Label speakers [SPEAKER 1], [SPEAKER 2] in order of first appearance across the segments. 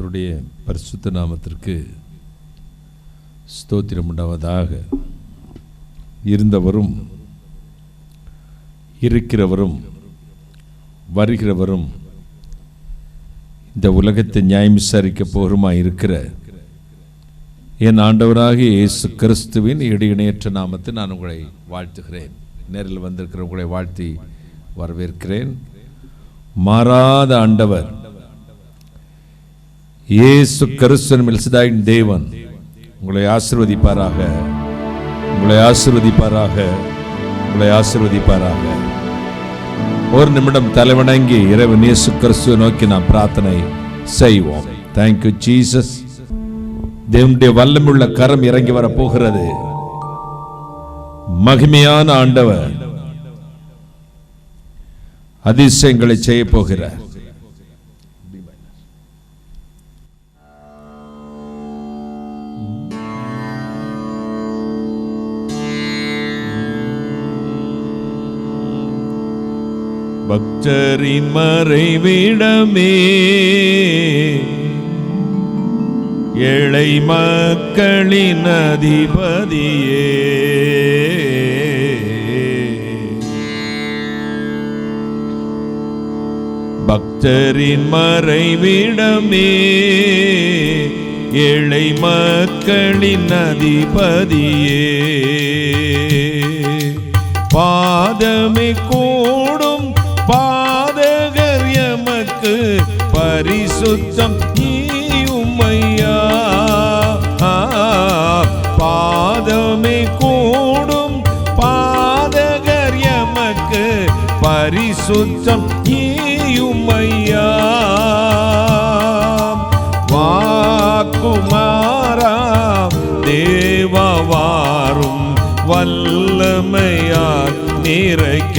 [SPEAKER 1] கர்த்தருடைய பரிசுத்த நாமத்திற்கு ஸ்தோத்திரம் உண்டாவதாக. இருந்தவரும் இருக்கிறவரும் வருகிறவரும் இந்த உலகத்தை நியாயம் விசாரிக்க போருமாய் இருக்கிற என் ஆண்டவராகிய இயேசு கிறிஸ்துவின் இணையற்ற நாமத்தை நான் உங்களை வாழ்த்துகிறேன். நேரில் வந்திருக்கிற உங்களை வாழ்த்தி வரவேற்கிறேன். மாறாத ஆண்டவர் இயேசு கிறிஸ்துவின் மெல்சிதாயின் தேவன் உங்களை ஆசீர்வதிப்பாராக, உங்களை ஆசீர்வதிப்பாராக, உங்களை ஆசீர்வதிப்பாராக. ஒரு நிமிடம் தலைவணங்கி இறைவன் இயேசு கிறிஸ்துவை நோக்கி நாம் பிரார்த்தனை செய்வோம். Thank you Jesus. தேவனுடைய வல்லமையுள்ள கரம் இறங்கி வர போகிறது. மகிமையான ஆண்டவர் அதிசயங்களை செய்ய போகிறார். பக்தரின் மறைவிடமே, ஏழை மக்களின் அதிபதியே, பக்தரின் மறைவிடமே, ஏழை மக்களின் அதிபதியே, பாதமே கூடும் பாதகர் எமக்கு பரிசுத்தம் ஈயுமையா, பாதமே கூடும் பாதகர் எமக்கு பரிசுத்தம் ஈயுமையா, வாக்குமாரா தேவவாரும் வல்லமையார் நிறைக்க,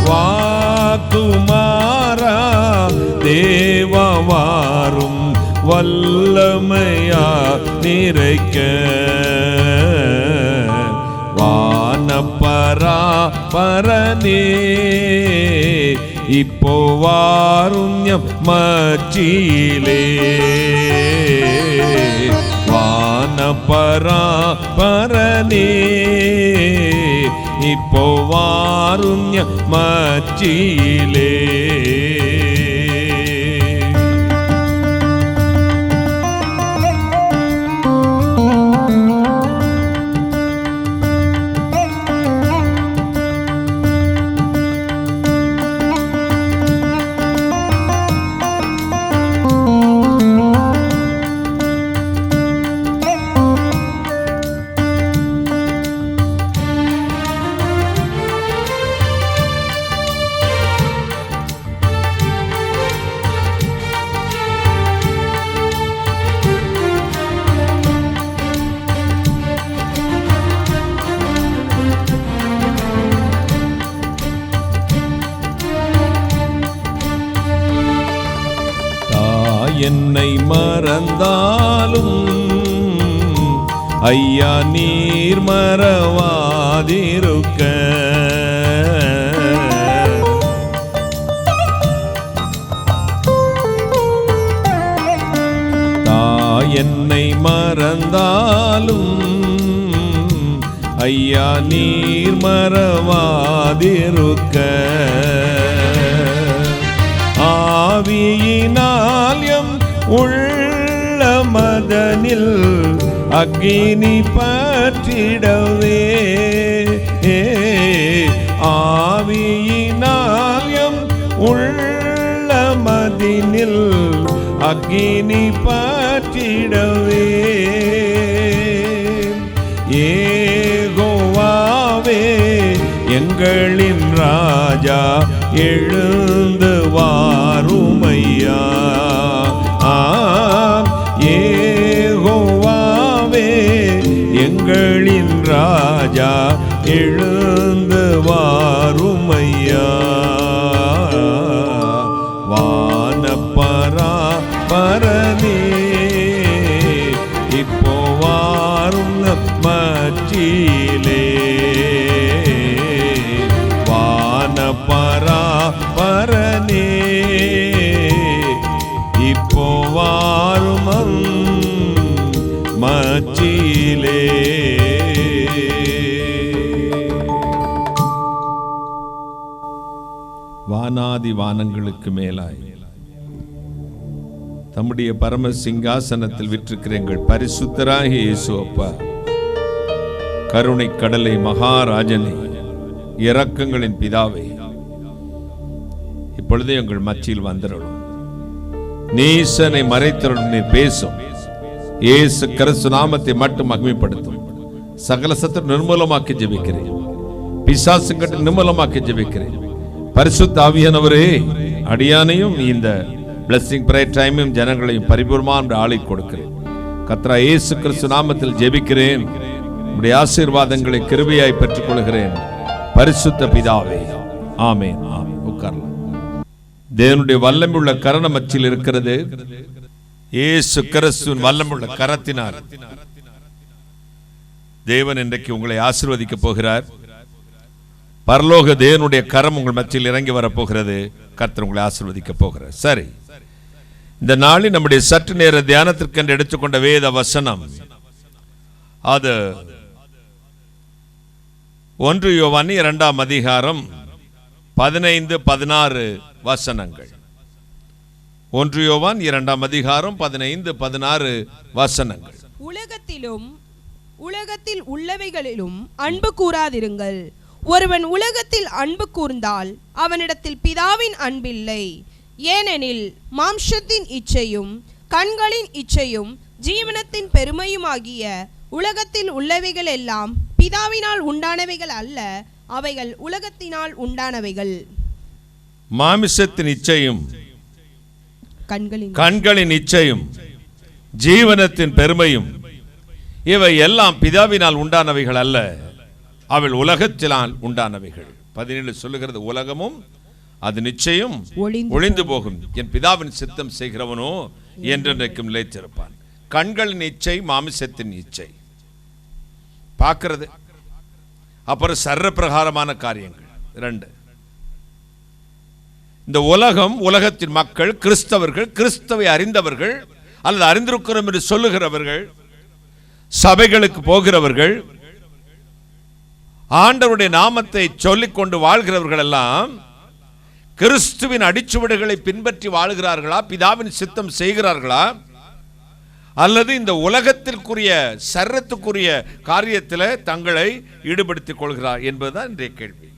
[SPEAKER 1] வாக்குமாரா தேவவாரும் வல்லமையார் நிறைக்க, வானப்பரா பரனே இப்போ வாருண்யம் மச்சியிலே, வானப்பரா பரனே இப்போ வாருண்யம் மச்சியிலே, என்னை மறந்தாலும் ஐயா நீர் மறவாதிருக்க, என்னை மறந்தாலும் ஐயா நீர் மறவாதிருக்க, ஆவியினால் எம் உள்ள மதனில் அக்கினி பற்றிடவே, ஆவியினால் எம் உள்ள மதினில் அக்கினி பற்றிடவே, யெகோவாவே எங்களின் ராஜா எழுந்து வாருமையா, யெகோவாவே எங்களின் ராஜா எழுந்து வாருமையா, வானப்பரா பரனே இப்போ வாரும் மச்சியிலே, வானப்பரா பரனே மச்சியிலே. வானாதி வானங்களுக்கு மேலாய் தம்முடைய பரம சிங்காசனத்தில் விற்றிருக்கிற எங்கள் பரிசுத்தராகிய இயேசு அப்பா, கருணை கடலை மகாராஜனை, இரக்கங்களின் பிதாவை, இப்பொழுது எங்கள் மத்தியில் வந்தருளும். நீசனை மறைத்தருளும். நீ பேசும் இயேசு கிறிஸ்து நாமத்தை மட்டும் மகிமைப்படுத்தும். சகல சத்துரு நிர்மூலமாக்கி ஜெபிக்கிறேன். பிசாசுங்கட்டை நிர்மூலமாக்கி ஜெபிக்கிறேன். பரிசுத்த ஆவியானவரே, அடியானையும் இந்த பிளஸிங் பிரேயர் டைமையும் ஜனங்களையும் பரிபூர்ணமான ஆளை கொடுக்கிறேன். கர்த்தர் இயேசு கிறிஸ்து நாமத்தில் ஜெபிக்கிறேன். உம்முடைய ஆசீர்வாதங்களை கிருபையாய் பெற்றுக் கொள்கிறேன். பரிசுத்த பிதாவே, ஆமென். ஆமென். உட்காரலாம். தேவனுடைய வல்லமையுள்ள கரம் மச்சில் இருக்கிறது. இயேசு கிறிஸ்துவின் வல்லமையுள்ள கரத்தினால் தேவன் இன்றைக்கு உங்களை ஆசீர்வதிக்க போகிறார். பரலோக தேவனுடைய கரம் உங்கள் மத்தியில் இறங்கி வரப்போகிறது. கர்த்தர் உங்களை ஆசீர்வதிக்க போகிறார். சரி, இந்த நாளில் நம்முடைய சற்று நேர தியானத்திற்கென்று எடுத்துக்கொண்ட வேத வசனம் அது 1 யோவான் 2ஆம் அதிகாரம் 15-16 வசனங்கள். 1 யோவான் 2ஆம் அதிகாரம் 15-16 வசனங்கள்.
[SPEAKER 2] உலகத்தில் உள்ளவைகளிலும் அன்பு கூறாதிருங்கள். ஒருவன் உலகத்தில் அன்பு கூர்ந்தால் அவனிடத்தில் பிதாவின் அன்பில்லை. ஏனெனில் மாம்சத்தின் இச்சையும் கண்களின் இச்சையும் ஜீவனத்தின் பெருமையுமாகிய உலகத்தில் உள்ளவைகள் எல்லாம் பிதாவினால் உண்டானவைகள் அல்ல, அவைகள் உலகத்தினால் உண்டானவைகள்.
[SPEAKER 1] மாமிசத்தின் இச்சையும் கண்களின் இச்சையும் ஜீவனத்தின் பெருமையும் இவை எல்லாம் பிதாவினால் உண்டானவைகள் அல்ல, அவள் உலகத்தினால் உண்டானவைகள். 17 சொல்லுகிறது, உலகமும் அது நிச்சயம் ஒளிந்து போகும், என் பிதாவின் சித்தம் செய்கிறவனோ என்றென்றைக்கும் நிலைத்திருப்பான். கண்களின் இச்சை, மாமிசத்தின் இச்சை பார்க்கிறது. அப்புறம் சர்வ பிரகாரமான காரியங்கள் 2. இந்த உலகம், உலகத்தின் மக்கள், கிறிஸ்தவர்கள், கிறிஸ்தவை அறிந்தவர்கள் அல்லது அறிந்திருக்கிறோம் என்று சொல்லுகிறவர்கள், சபைகளுக்கு போகிறவர்கள், ஆண்டவருடைய நாமத்தை சொல்லிக்கொண்டு வாழ்கிறவர்கள் எல்லாம் கிறிஸ்துவின் அடிச்சுவடுகளை பின்பற்றி வாழ்கிறார்களா, பிதாவின் சித்தம் செய்கிறார்களா, அல்லது இந்த உலகத்திற்குரிய சரத்துக்குரிய காரியத்தில் தங்களை ஈடுபடுத்திக் கொள்கிறார் என்பதுதான் இன்றைய கேள்வி.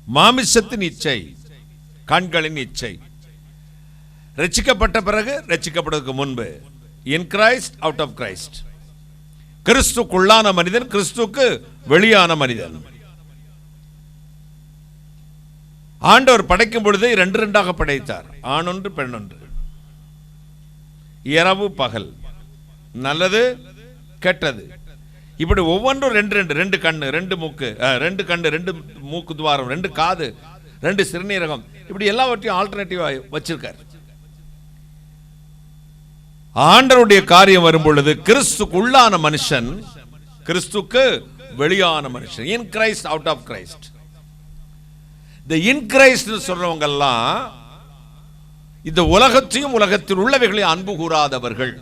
[SPEAKER 1] மாமிசத்தின் இச்சை, கண்களின் இச்சை. ரட்சிக்கப்பட்ட பிறகு, ரட்சிக்கப்படுவதற்கு முன்பு, in Christ, out of Christ. கிறிஸ்துக்குள்ளான மனிதன், கிறிஸ்துக்கு வெளியான மனிதன். ஆண்டவர் படைக்கும் பொழுது 2 படைத்தார், ஆணொன்று பெண்ணொன்று, இரவு பகல், நல்லது கெட்டது. இப்படி ஒவ்வொன்றும் 2 கண்ணு, 2 மூக்கு, 2 கண்ணு, 2 மூக்கு துவாரம், 2 காது, 2 சிறுநீரகம், இப்படி எல்லாவற்றையும் ஆல்டர்னேட்டிவா வச்சிருக்கார். ஆண்டவருடைய காரியம் வரும் பொழுது கிறிஸ்துக்கு உள்ளான மனுஷன், கிறிஸ்துக்கு வெளியான மனுஷன். In Christ, out of Christ. இந்த இன் கிரைஸ்ட் சொல்றவங்க எல்லாம் இந்த உலகத்தையும் உலகத்தில் உள்ளவைகளையும் அன்பு கூறாதவர்கள்,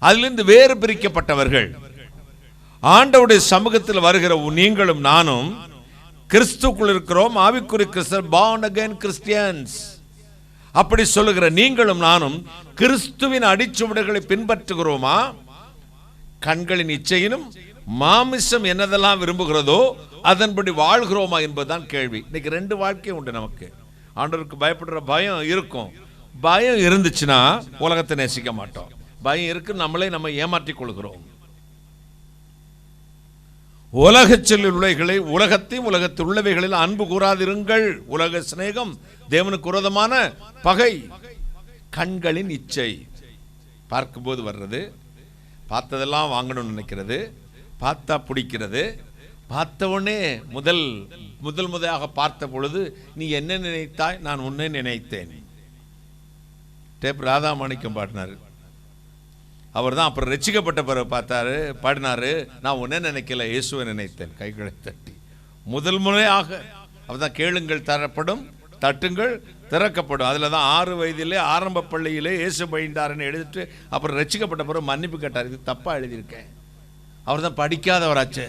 [SPEAKER 1] அதிலிருந்து வேறு பிரிக்கப்பட்டவர்கள். ஆண்டவருடைய சமூகத்தில் வருகிற நீங்களும் நானும் கிறிஸ்துக்குள் இருக்கிறோம், ஆவிக்குரிய கிறிஸ்தர், born again Christians. அப்படி சொல்லுகிற நீங்களும் நானும் கிறிஸ்துவின் அடிச்சுவடுகளை பின்பற்றுகிறோமா? கண்களின் இச்சையிலும் மாமிசம் என்னதெல்லாம் விரும்புகிறதோ அதன்படி வாழ்கிறோமா என்பதுதான் கேள்வி. இன்னைக்கு 2 வாழ்க்கை உண்டு நமக்கு. ஆண்டவருக்கு பயப்படுற பயம் இருக்கும். பயம் இருந்துச்சுன்னா உலகத்தை நேசிக்க மாட்டோம். பயம் இருக்கு, நம்மளே நம்ம ஏமாற்றிக் கொள்கிறோம். உலகத்தில் உள்ளவைகளை, உலகத்தையும் உலகத்தில் உள்ளவைகளில் அன்பு கூறாதிருங்கள். உலக சிநேகம் தேவனுக்கு விரோதமான பகை. கண்களின் இச்சை, பார்க்கும்போது வர்றது, பார்த்ததெல்லாம் வாங்கணும்னு நினைக்கிறது, பார்த்தா பிடிக்கிறது, பார்த்த உடனே முதலாக பார்த்த பொழுது நீ என்ன நினைத்தாய், நான் உன்னை நினைத்தேன். டேப் ராதாமாணிக்கம் பாடினார். அவர் தான் அப்புறம் ரட்சிக்கப்பட்ட பிறகு பார்த்தாரு, பாடினாரு, நான் உன்னை நினைக்கல, இயேசுவை நினைத்தேன். கைகளை தட்டி முதல் முறையாக அவர் தான், கேளுங்கள் தரப்படும், தட்டுங்கள் திறக்கப்படும். அதில் தான் 6 வயதிலே ஆரம்ப பள்ளியிலே இயேசு பயின்றார்னு எழுதிட்டு அப்புறம் ரட்சிக்கப்பட்ட பிறகு மன்னிப்பு கேட்டார். இது தப்பாக எழுதியிருக்கேன். அவர் தான் படிக்காதவராச்சே.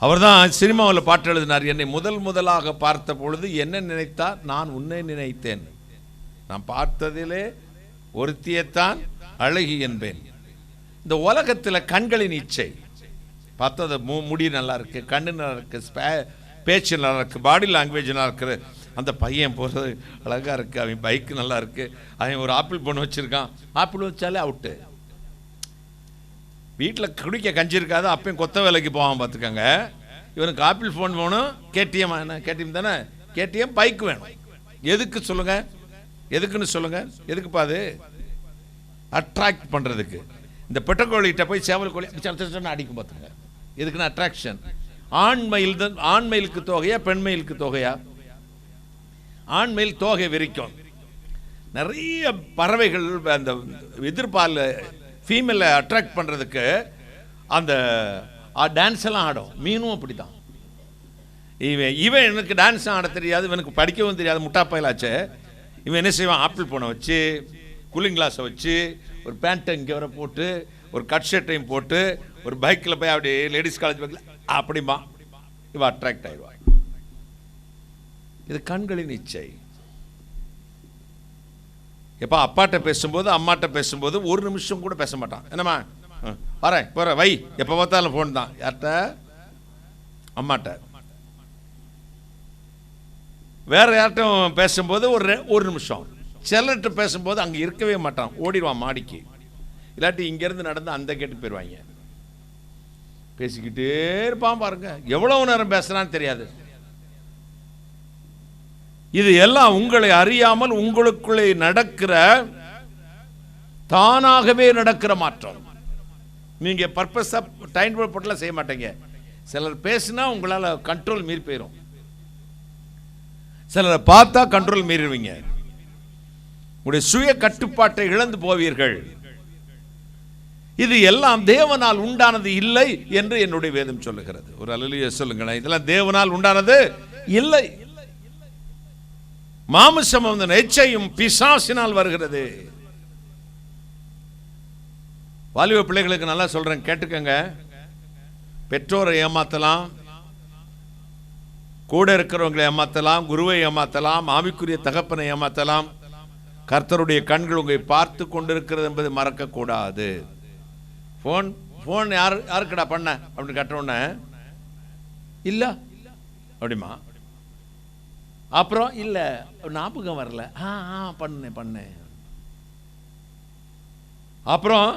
[SPEAKER 1] அவர் தான் சினிமாவில் பாட்டு எழுதினார். என்னை முதலாக பார்த்த பொழுது என்ன நினைத்தார்? நான் உன்னை நினைத்தேன். நான் பார்த்ததிலே ஒருத்தியத்தான் அழகி என்பேன். இந்த உலகத்தில் கண்களின் இச்சை பார்த்தது, முடி நல்லா இருக்கு, கண்ணு நல்லா இருக்கு, பேச்சு நல்லா இருக்கு, பாடி லாங்குவேஜ் நல்லா இருக்குது, அந்த பையன் போகிறது அழகாக இருக்குது, அவன் பைக்கு நல்லா இருக்குது, அவன் ஒரு ஆப்பிள் பொண்ணு வச்சுருக்கான், ஆப்பிள் வச்சாலே அவுட்டு. வீட்டில் குடிக்க கஞ்சி இருக்காது, அப்பயும் கொத்த வேலைக்கு போவான் பார்த்துக்கோங்க. இவனுக்கு ஆப்பிள் ஃபோன் வேணும், கேடிஎம், என்ன கேடிஎம் தானே, கேடிஎம் பைக் வேணும். எதுக்கு சொல்லுங்கள்? எதுக்குன்னு சொல்லுங்கள்? எதுக்குப்பா? அது அட்ராக்ட் பண்ணுறதுக்கு. இந்த பெட்டகோழிகிட்ட போய் சேவல் கோழி அடிக்கும் பார்த்துங்க. எதுக்குன்னு அட்ராக்ஷன். ஆண்மயில் தான். ஆண்மயிலுக்கு தொகையா பெண்மயிலுக்கு தொகையா? ஆண்மயில் தோகை விரிக்கும். நிறைய பறவைகள் அந்த எதிர்பால் ஃபீமேலை அட்ராக்ட் பண்ணுறதுக்கு அந்த டான்ஸ் எல்லாம் ஆடும். மீனும் அப்படி தான். இவன் எனக்கு டான்ஸ் ஆட தெரியாது, இவனுக்கு படிக்கவும் தெரியாது, முட்டாப்பயலாச்சு. இவன் என்ன செய்வான்? ஆப்பிள் போனை வச்சு, கூலிங் கிளாஸை வச்சு, ஒரு பேண்ட்டை இங்கே வர போட்டு, ஒரு கட் ஷர்ட்டையும் போட்டு, ஒரு பைக்கில் போய் அப்படியே லேடிஸ் காலேஜ் பைக்கில் அப்படிமா இவன் அட்ராக்ட் ஆயிடுவான். இது கண்களின் இச்சை. எப்போ அப்பாட்ட பேசும்போது அம்மாட்ட பேசும்போது ஒரு நிமிஷம் கூட பேச மாட்டான். என்னம்மா வரேன் போற வை, எப்போ பார்த்தாலும் ஃபோன் தான். யார்கிட்ட? அம்மாட்ட. வேற யார்ட்டும் பேசும்போது ஒரு நிமிஷம். சிலர்கிட்ட பேசும்போது அங்கே இருக்கவே மாட்டான், ஓடிடுவான் மாடிக்கு. இல்லாட்டி இங்கேருந்து நடந்து அந்த கேட்டு போயிடுவாங்க. பேசிக்கிட்டே இருப்பான் பாருங்க, எவ்வளவு நேரம் பேசுறான்னு தெரியாது. இது எல்லாம் உங்களை அறியாமல் உங்களுக்குள்ளே நடக்கிற, தானாகவே நடக்கிற மாற்றம். நீங்க பர்பஸா டைம் போட்டுலாம் செய்ய மாட்டீங்க. சிலர் பேசினா உங்களால கண்ட்ரோல் மீறி போயிடும். சிலரை பார்த்தா கண்ட்ரோல் மீறிடுவீங்க. உங்களுடைய சுய கட்டுப்பாட்டை இழந்து போவீர்கள். இது எல்லாம் தேவனால் உண்டானது இல்லை என்று என்னுடைய வேதம் சொல்லுகிறது. ஒரு அல்லேலூயா சொல்லுங்களேன். இதெல்லாம் தேவனால் உண்டானது இல்லை. மாமிசம் வந்து எச்சையும் பிசாசினால் வருகிறது. வாலிப பிள்ளைகளுக்கு நல்லா சொல்றேன், கேட்டுக்கங்க. பெற்றோரை ஏமாத்தலாம், கூட இருக்கிறவங்களை ஏமாத்தலாம், குருவை ஏமாத்தலாம், ஆவிக்குரிய தகப்பனை ஏமாத்தலாம். கர்த்தருடைய கண்கள் உங்களை பார்த்து கொண்டிருக்கிறது என்பதை மறக்க கூடாது. போன் யாருக்கடா பண்ண அப்படின்னு கேட்டோன்னே இல்ல அப்படிமா, அப்புறம் இல்ல ஞாபகம் வரல, பண்ணேன். அப்புறம்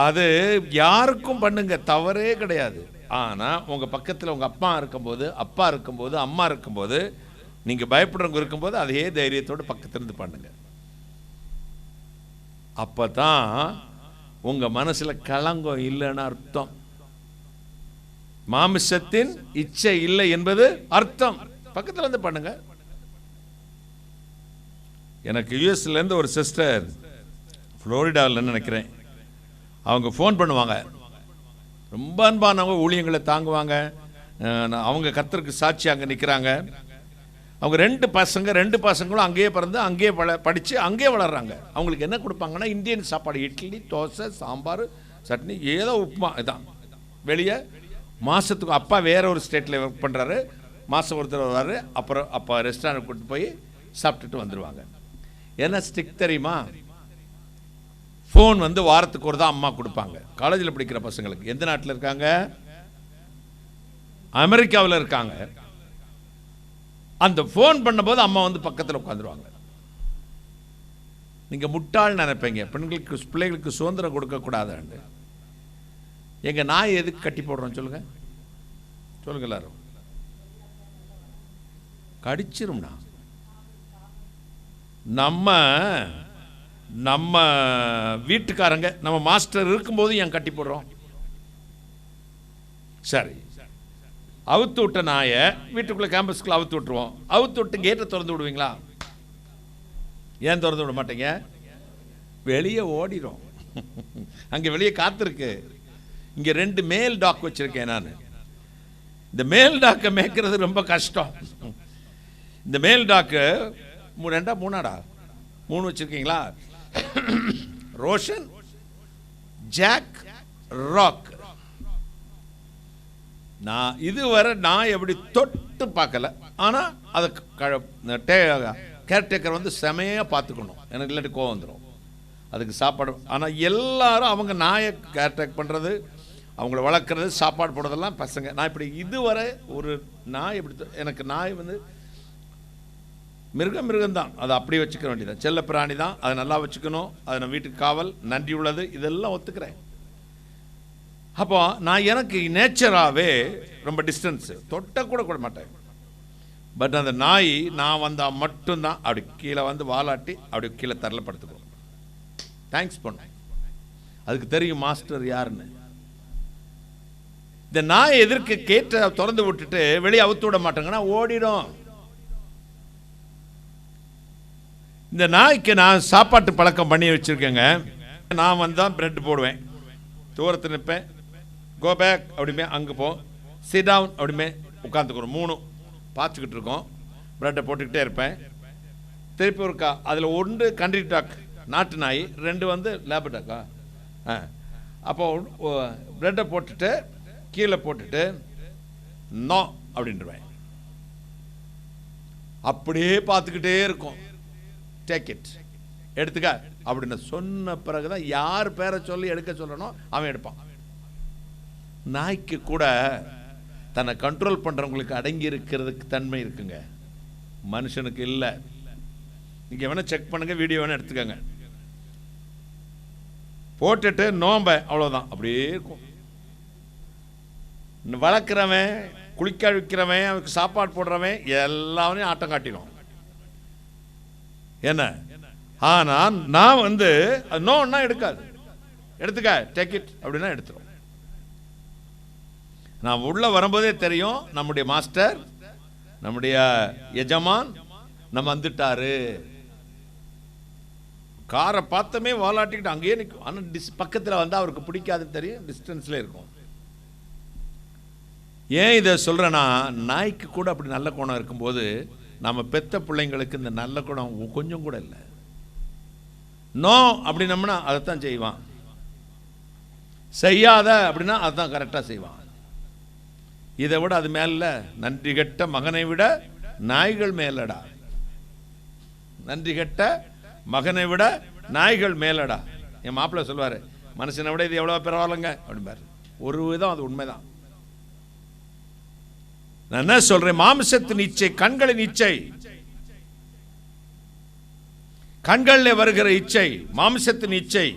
[SPEAKER 1] அது யாருக்கும் பண்ணுங்க, தவறே கிடையாது. ஆனா உங்க பக்கத்தில் உங்க அப்பா இருக்கும்போது அம்மா இருக்கும்போது, நீங்க பயப்படுறவங்க இருக்கும்போது அதே தைரியத்தோடு பக்கத்திலிருந்து பண்ணுங்க. அப்பதான் உங்க மனசுல களங்கம் இல்லைன்னு அர்த்தம். மாமிசத்தின் இச்சை இல்லை என்பது அர்த்தம். பக்கத்துல இருந்து பண்ணுங்க. எனக்கு யுஎஸ்ல இருந்து ஒரு சிஸ்டர், புளோரிடாவில் நினைக்கிறேன், அவங்க ஃபோன் பண்ணுவாங்க. ரொம்ப அன்பானவங்க, ஊழியங்களை தாங்குவாங்க. அவங்க கர்த்தருக்கு சாட்சி அங்கே நிற்கிறாங்க. அவங்க ரெண்டு பசங்களும் அங்கேயே பிறந்து அங்கேயே படித்து அங்கேயே வளர்றாங்க. அவங்களுக்கு என்ன கொடுப்பாங்கன்னா இந்தியன் சாப்பாடு, இட்லி, தோசை, சாம்பார், சட்னி, ஏதோ உப்புமா. இதான் வெளியே மாதத்துக்கு. அப்பா வேற ஒரு ஸ்டேட்டில் ஒர்க் பண்ணுறாரு, மாதம் ஒருத்தர் வருவார். அப்புறம் அப்பா ரெஸ்டாரண்ட் கூட்டு போய் சாப்பிட்டுட்டு வந்துடுவாங்க. என்ன ஸ்டிக் தெரியுமா? ஃபோன் வந்து வாரத்துக்கு ஒரு தான் அம்மா கொடுப்பாங்க. காலேஜில் படிக்கிற பசங்களுக்கு. எந்த நாட்டில் இருக்காங்க? அமெரிக்காவில் இருக்காங்க. அந்த ஃபோன் பண்ணும்போது அம்மா வந்து பக்கத்தில் உட்காந்துருவாங்க. நீங்கள் முட்டாள் நினைப்பீங்க, பிள்ளைகளுக்கு சுதந்திரம் கொடுக்கக்கூடாது. எங்க நாய் எதுக்கு கட்டி போடுறோம் சொல்லுங்க? எல்லாரும். கடிச்சிரும்னா நம்ம வீட்டுக்காரங்க, நம்ம மாஸ்டர் இருக்கும்போது ஏன் கட்டி போடுறோம்? சரி, அவுத்து விட்ட நாயை வீட்டுக்குள்ள கேம்பஸ்குள்ள அவுத்து விட்டுருவோம். அவுத்து விட்டு கேட்டை திறந்து விடுவீங்களா? ஏன் திறந்து விட மாட்டீங்க? வெளியே ஓடிடும். அங்கே வெளியே காத்திருக்கு. இங்கே 2 மேல் டாக் வச்சிருக்கேன் நான். இந்த மேல் டாக்கை மேய்க்கிறது ரொம்ப கஷ்டம். இந்த மேல் டாக்கு 3 வச்சிருக்கீங்களா? Roshan, Jack, rock. நான் இதுவரை நான் எப்படி தொட்டு பார்க்கல. ஆனால் அதை கேர்டேக்கர் வந்து செமையாக பார்த்துக்கணும், எனக்கு இல்லாட்டி கோவம் வந்துடும். அதுக்கு சாப்பாடு. ஆனால் எல்லாரும் அவங்க நாயை கேர்டேக் பண்ணுறது, அவங்கள வளர்க்குறது, சாப்பாடு போடுறதெல்லாம் பசங்க. நான் இப்படி இதுவரை ஒரு நாய் எப்படி எனக்கு நாய் வந்து மிருகம்தான், அதை அப்படியே வச்சுக்க வேண்டியதான். செல்ல பிராணி தான், அதை நல்லா வச்சுக்கணும், அதை நான் வீட்டுக்கு காவல், நன்றி உள்ளது, இதெல்லாம் ஒத்துக்கிறேன். அப்போ நான் எனக்கு நேச்சராகவே ரொம்ப டிஸ்டன்ஸு, தொட்ட கூட மாட்டேன். பட் அந்த நாய் நான் வந்தால் மட்டும்தான் அப்படி கீழே வந்து வாலாட்டி அப்படி கீழே தரலப்படுத்துக்கணும், தேங்க்ஸ் பண்ணும். அதுக்கு தெரியும் மாஸ்டர் யாருன்னு. இந்த நாயை எதிர்க்கு கேட்ட திறந்து விட்டுட்டு வெளியே அவுத்து விட மாட்டேங்கன்னா ஓடிடும். இந்த நாய்க்கு நான் சாப்பாட்டு பழக்கம் பண்ணி வச்சிருக்கேங்க. நான் வந்தால் பிரெட் போடுவேன், தூரத்தில் நிற்பேன், கோ பேக் அப்படிமே, அங்கே போ, சிட் டவுன் அப்படிமே உட்காந்துக்கிறோம். 3 பார்த்துக்கிட்டு இருக்கோம், பிரெட்டை போட்டுக்கிட்டே இருப்பேன். திருப்பி ஒருக்கா அதில் 1 கண்ட்ரி டாக் நாட்டு நாய், 2 வந்து லேபர் டாக்கா. அப்போ பிரெட்டை போட்டுட்டு கீழே போட்டுட்டு நோ அப்படின்ட்டுருவேன். அப்படியே பார்த்துக்கிட்டே இருக்கும். டேக் இட், எடுத்துக்க அப்படின்னு சொன்ன பிறகுதான் யார் பேரை சொல்லி எடுக்க சொல்லணும் அவன் எடுப்பான். நாய்க்கு கூட தன்னை கண்ட்ரோல் பண்றவங்களுக்கு அடங்கி இருக்கிறதுக்கு தன்மை இருக்குங்க, மனுஷனுக்கு இல்லை. நீங்க வேணா செக் பண்ணுங்க, வீடியோ வேணா எடுத்துக்கங்க. போட்டுட்டு நோம்ப அவ்வளவுதான், அப்படியே இருக்கும். வளர்க்குறவன், குளிக்க வைக்கிறவன், அவனுக்கு சாப்பாடு போடுறவன் எல்லாமே ஆட்டம் காட்டிடும். என்ன ஆனால் நான் வந்து நோன்னா எடுக்காது, எடுத்துக்க டேக் இட் அப்படின்னா எடுத்துரும். நான் உள்ள வரும்போதே தெரியும் நம்முடைய மாஸ்டர், நம்முடைய எஜமான் நம்ம வந்துட்டாரு. காரை பார்த்தமே வாலாட்டிக்கிட்டு அங்கேயே நிற்கும். ஆனால் பக்கத்தில் வந்து அவருக்கு பிடிக்காதுன்னு தெரியும், டிஸ்டன்ஸ்ல இருக்கும். ஏன் இதை சொல்றேன்னா, நாய்க்கு கூட அப்படி நல்ல குணம் இருக்கும்போது நம்ம பெத்த பிள்ளைங்களுக்கு இந்த நல்ல குணம் கொஞ்சம் கூட இல்லை. நோ அப்படின்னம்னா அதைத்தான் செய்வான், செய்யாத அப்படின்னா அதுதான் கரெக்டாக செய்வான். இதை விட அது மேல நன்றி கெட்ட மகனை விட நாய்கள் மேலடா, நன்றி கெட்ட மகனை விட நாய்கள் மேலடா. என் மாப்பிள்ளை சொல்லுவாரு, மனுஷனை விட இது எவ்வளவு பரவாயில்லைங்க அப்படிம்பாரு. ஒரு விதம் அது உண்மைதான். நான் என்ன சொல்றேன், மாம்சத்தின் இச்சை, கண்களின் இச்சை, கண்களில் வருகிற இச்சை, மாம்சத்தின் இச்சை.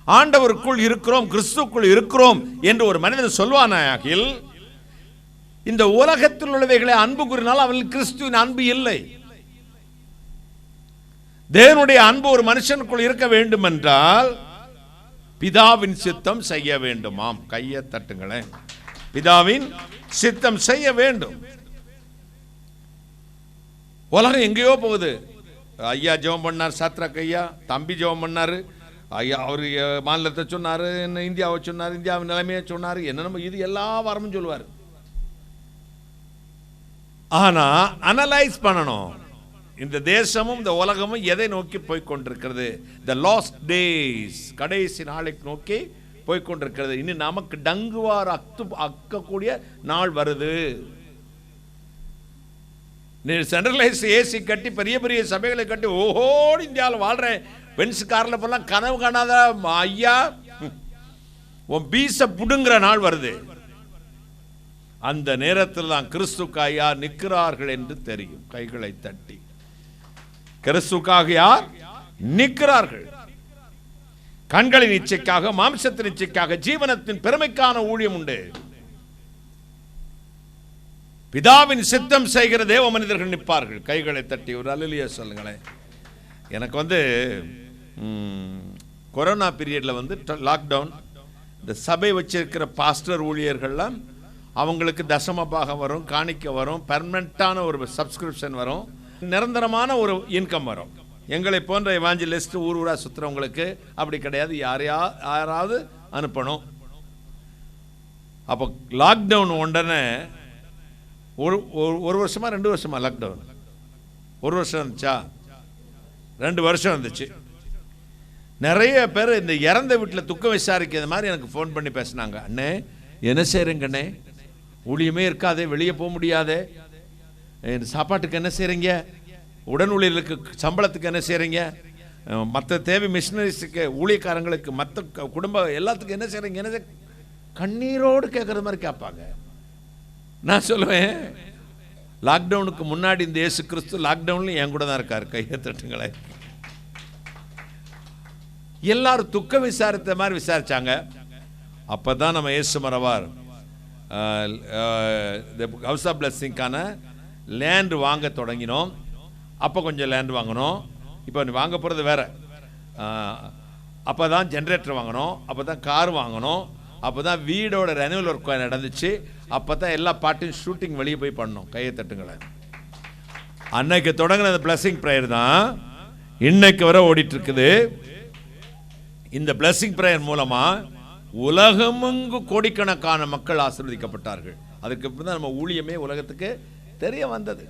[SPEAKER 1] ஆண்டவருக்குள் இருக்கிறோம், கிறிஸ்துக்குள் இருக்கிறோம் என்று ஒரு மனிதன் சொல்வானாகில், இந்த உலகத்தில் உள்ளவைகளை அன்பு கூறினால் அவனுக்கு கிறிஸ்துவின் அன்பு இல்லை. தேவனுடைய அன்பு ஒரு மனுஷனுக்குள் இருக்க வேண்டும் என்றால் பிதாவின் சித்தம் செய்ய வேண்டுமாம். கையை தட்டுங்களேன். பிதாவின் சித்தம் செய்ய வேண்டும். உலகம் எங்கேயோ போகுது. ஐயா ஜெபம் பண்ணார், சாத்ராக் ஐயா, தம்பி ஜெபம் பண்ணாரு, ஐயா அவர் மாநிலத்தை சொன்னாரு, இந்தியாவை சொன்னார், இந்தியாவின் நிலைமையை சொன்னார், என்னென்ன இது எல்லா வாரமும் சொல்லுவார். ஆனா அனலைஸ் பண்ணணும், இந்த தேசமும் இந்த உலகமும் எதை நோக்கி போய்கொண்டிருக்கிறது. தி லாஸ்ட் டேஸ், கடைசி நாளைக்கு நோக்கி போய்கொண்டிருக்கிறது. இனி நமக்கு டங்குவார் அக்கக்கூடிய நாள் வருது. சென்ட்ரலைஸ் ஏசி கட்டி பெரிய பெரிய சபைகளை கட்டி ஓஹோடு இந்தியாவில் வாழ்றேன், பென்ஸ் கார்ல போலாம், கனவு காணாத ஐயா உன் பீச புடுங்கிற நாள் வருது. அந்த நேரத்தில் தான் கிறிஸ்துக்காக யார் நிற்கிறார்கள் என்று தெரியும். கைகளை தட்டி கிறிஸ்துக்காக யார் நிற்கிறார்கள். கண்களின் இச்சைக்காக, மாம்சத்தின் இச்சைக்காக, ஜீவனத்தின் பெருமைக்கான ஊழியம் உண்டு. பிதாவின் சித்தம் செய்கிற தேவ மனிதர்கள் நிற்பார்கள். கைகளை தட்டி ஒரு அல்லேலூயா சொல்லுங்களேன். எனக்கு வந்து கொரோனா பீரியட்ல வந்து லாக்டவுன், இந்த சபை வச்சிருக்கிற பாஸ்டர் ஊழியர்கள்லாம் அவங்களுக்கு தசமபாகம் வரும், காணிக்க வரும், பெர்மனண்டான ஒரு சப்ஸ்கிரிப்ஷன் வரும், நிரந்தரமான ஒரு இன்கம் வரும். எங்களை போன்ற எவாஞ்சலிஸ்ட் ஊர் ஊரா சுத்துறவங்களுக்கு அப்படி கிடையாது. யாராவது அனுப்பணும். அப்போ லாக்டவுன் உடனே ஒரு வருஷமா 2 வருஷமா லாக்டவுன்? 1 வருஷம் இருந்துச்சா? 2 வருஷம் இருந்துச்சு. நிறைய பேர் இந்த இறந்த வீட்டில் துக்கம் விசாரிக்கிற மாதிரி எனக்கு ஃபோன் பண்ணி பேசினாங்க. அண்ணே என்ன செய்கிறீங்கண்ணே, ஊழியமே இருக்காதே, வெளியே போக முடியாதே, சாப்பாட்டுக்கு என்ன செய்கிறீங்க, உடன் ஊழியர்களுக்கு சம்பளத்துக்கு என்ன செய்கிறீங்க, மற்ற தேவை மிஷினரிஸுக்கு, ஊழியக்காரங்களுக்கு, மற்ற குடும்ப எல்லாத்துக்கும் என்ன செய்கிறீங்க, என்ன கண்ணீரோடு கேட்குற மாதிரி கேட்பாங்க. நான் சொல்லுவேன், லாக்டவுனுக்கு முன்னாடி இந்த இயேசு கிறிஸ்து லாக்டவுன்ல என் கூட தான் இருக்கார். கையை தட்டுங்களே. எல்லாரும் துக்க விசாரித்த மாதிரி விசாரிச்சாங்க. அப்பதான் நம்ம இயேசு மரவார் ஹவுஸ் ஆஃப் பிளஸிங்கான லேண்ட் வாங்க தொடங்கினோம். அப்போ கொஞ்சம் லேண்ட் வாங்கினோம். இப்போ வாங்க போகிறது வேற. அப்போ தான் ஜென்ரேட்டர் வாங்கினோம், அப்போ தான் கார் வாங்கினோம், அப்போ தான் வீடோட ரெனுவல் ஒர்க் நடந்துச்சு, அப்போ தான் எல்லா பாட்டையும் ஷூட்டிங் வெளியே போய் பண்ணோம். கையை தட்டுங்களேன். அன்னைக்கு தொடங்கின அந்த பிளஸிங் ப்ரேயர் தான் இன்னைக்கு வரை ஓடிட்டு இருக்குது. இந்த பிளஸிங் ப்ரேயர் மூலமா உலகமெங்கு கோடிக்கணக்கான மக்கள் ஆசீர்வதிக்கப்பட்டார்கள். அதுக்கு அப்புறம் தான் நம்ம ஊழியமே உலகத்துக்கு தெரிய வந்தது.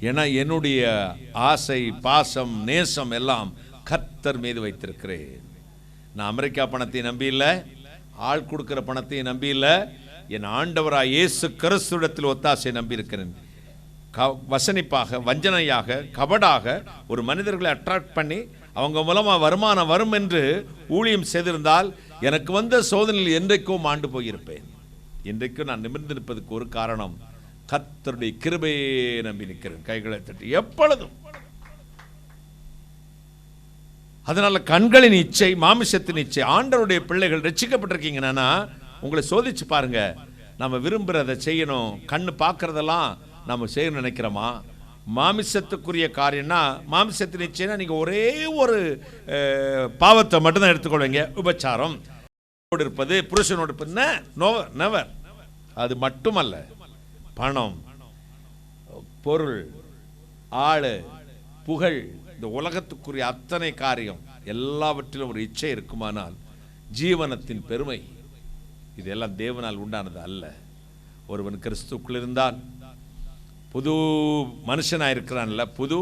[SPEAKER 1] ஏன்னா என்னுடைய ஆசை, பாசம், நேசம் எல்லாம் கர்த்தர் மீது வைத்திருக்கிறேன். நான் அமெரிக்கா பணத்தை நம்பி இல்லை, ஆள் கொடுக்கிற பணத்தை நம்பி இல்லை, என் ஆண்டவராய் இயேசு கிறிஸ்துவிடத்தில் ஒத்தாசை நம்பி இருக்கிறேன். வசனிப்பாக, வஞ்சனையாக, கபடாக ஒரு மனிதர்களை அட்ராக்ட் பண்ணி அவங்க மூலமா வருமானம் வரும் என்று ஊழியம் செய்திருந்தால் எனக்கு வந்த சோதனையில் என்றைக்கும் ஆண்டு போயிருப்பேன். இன்றைக்கும் நான் நிமிர்ந்திருப்பதற்கு ஒரு காரணம், கர்த்தருடைய கிருபையை நம்பி நிற்கிறேன். கைகளை தட்டி எப்பொழுதும். அதனால கண்களின் இச்சை, மாமிசத்தின் இச்சை. ஆண்டவருடைய பிள்ளைகள் ரட்சிக்கப்பட்டிருக்கீங்கன்னா உங்களை சோதிச்சு பாருங்க. நம்ம விரும்புறதை செய்யணும், கண்ணு பார்க்கறதெல்லாம் நம்ம செய்யணும்னு நினைக்கிறோமா? மாமிசத்துக்குரிய காரியம்னா, மாமிசத்தின் இச்சைனா நீங்க ஒரே ஒரு பாவத்தை மட்டும்தான் எடுத்துக்கொள்வீங்க. உபச்சாரம் இருப்பது, புருஷனோடு இருப்பது, நெவர். அது மட்டுமல்ல, பணம், பொருள், ஆளு, புகழ், இந்த உலகத்துக்குரிய அத்தனை காரியம் எல்லாவற்றிலும் ஒரு இச்சை இருக்குமானால் ஜீவனத்தின் பெருமை இதெல்லாம் தேவனால் உண்டானது அல்ல. ஒருவன் கிறிஸ்துக்குள் இருந்தால் புது மனுஷனாயிருக்கிறான்ல, புது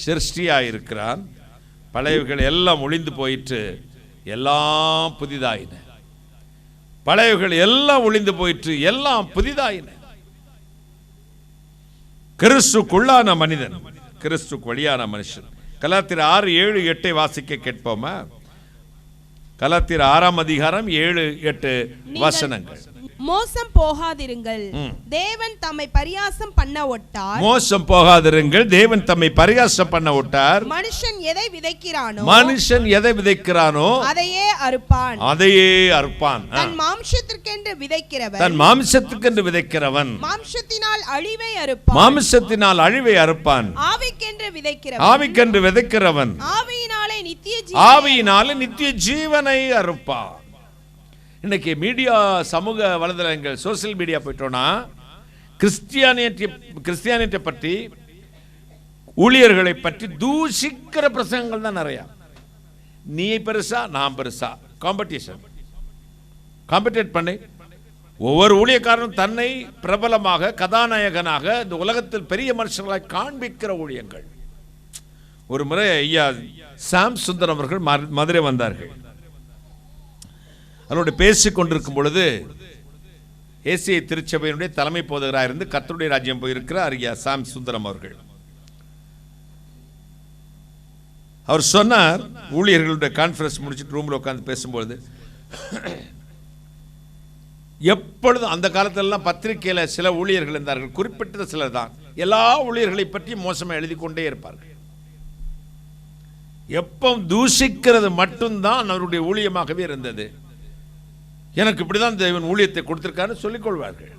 [SPEAKER 1] சிருஷ்டியாயிருக்கிறான். பழையவைகள் எல்லாம் ஒளிந்து போயிட்டு எல்லாம் புதிதாயின. பழையவைகள் எல்லாம் ஒளிந்து போயிட்டு எல்லாம் புதிதாயின. கிறிஸ்துக்குள்ளான மனிதன், கிறிஸ்துக்கு வெளியான மனுஷன். கலாத்தியர் 6:7-8 வாசிக்க கேட்போமா? கலாத்தியர் 6ஆம் அதிகாரம் 7-8 வசனங்கள்.
[SPEAKER 2] மோசம் போகாதிருங்கள், தேவன் தம்மை பரியாசம் பண்ண ஒட்டார்.
[SPEAKER 1] மோசம் போகாதிருங்கள், தேவன் தம்மை பரியாசம் பண்ண ஒட்டார்.
[SPEAKER 2] மனுஷன் எதை விதைக்கிறானோ அதையே அறுப்பான். தன் மாம்சத்திற்கென்று விதைக்கிறவன் மாம்சத்தினால் அழிவை அறுப்பான். ஆவிக்கென்று விதைக்கிறவன் ஆவியினாலே நித்திய ஜீவனை அறுப்பான். இன்னைக்கு மீடியா, சமூக வலைதளங்கள், சோசியல் மீடியா போயிட்டோம்னா கிறிஸ்டியானிட்டி பற்றி, ஊழியர்களை பற்றி தூஷிக்கிற பிரசங்கங்கள் தான் நிறையா. நீ பெருசா, நான் பெருசா, காம்படிட் பண்ணி ஒவ்வொரு ஊழியக்காரனும் தன்னை பிரபலமாக, கதாநாயகனாக இந்த உலகத்தில் பெரிய மனுஷர்களாய் காண்பிக்கிற ஊழியங்கள். ஒரு முறை ஐயா சாம் சுந்தரம் அவர்கள் மதுரை வந்தார்கள். அவரோடு பேசிக் கொண்டிருக்கும் பொழுது ஏசிய திருச்சபையினுடைய தலைமை போதகராக இருந்து கர்த்தருடைய ராஜ்யம் போயிருக்கிறார் ஐயா சாம் சுந்தரம் அவர்கள். அவர் சொன்னார், ஊழியர்களுடைய கான்ஃபரன்ஸ் முடிச்சுட்டு ரூம்ல உட்கார்ந்து பேசும்பொழுது, எப்பொழுதும் அந்த காலத்திலெல்லாம் பத்திரிகையில சில ஊழியர்கள் இருந்தார்கள், குறிப்பிட்ட சிலர் தான், எல்லா ஊழியர்களை பற்றி மோசமாக எழுதி கொண்டே இருப்பார்கள். எப்போ தூஷிக்கிறது மட்டும்தான் அவருடைய ஊழியமாகவே இருந்தது. எனக்கு இப்படிதான் தேவன் ஊழியத்தை கொடுத்திருக்காருன்னு சொல்லிக் கொள்வார்கள்.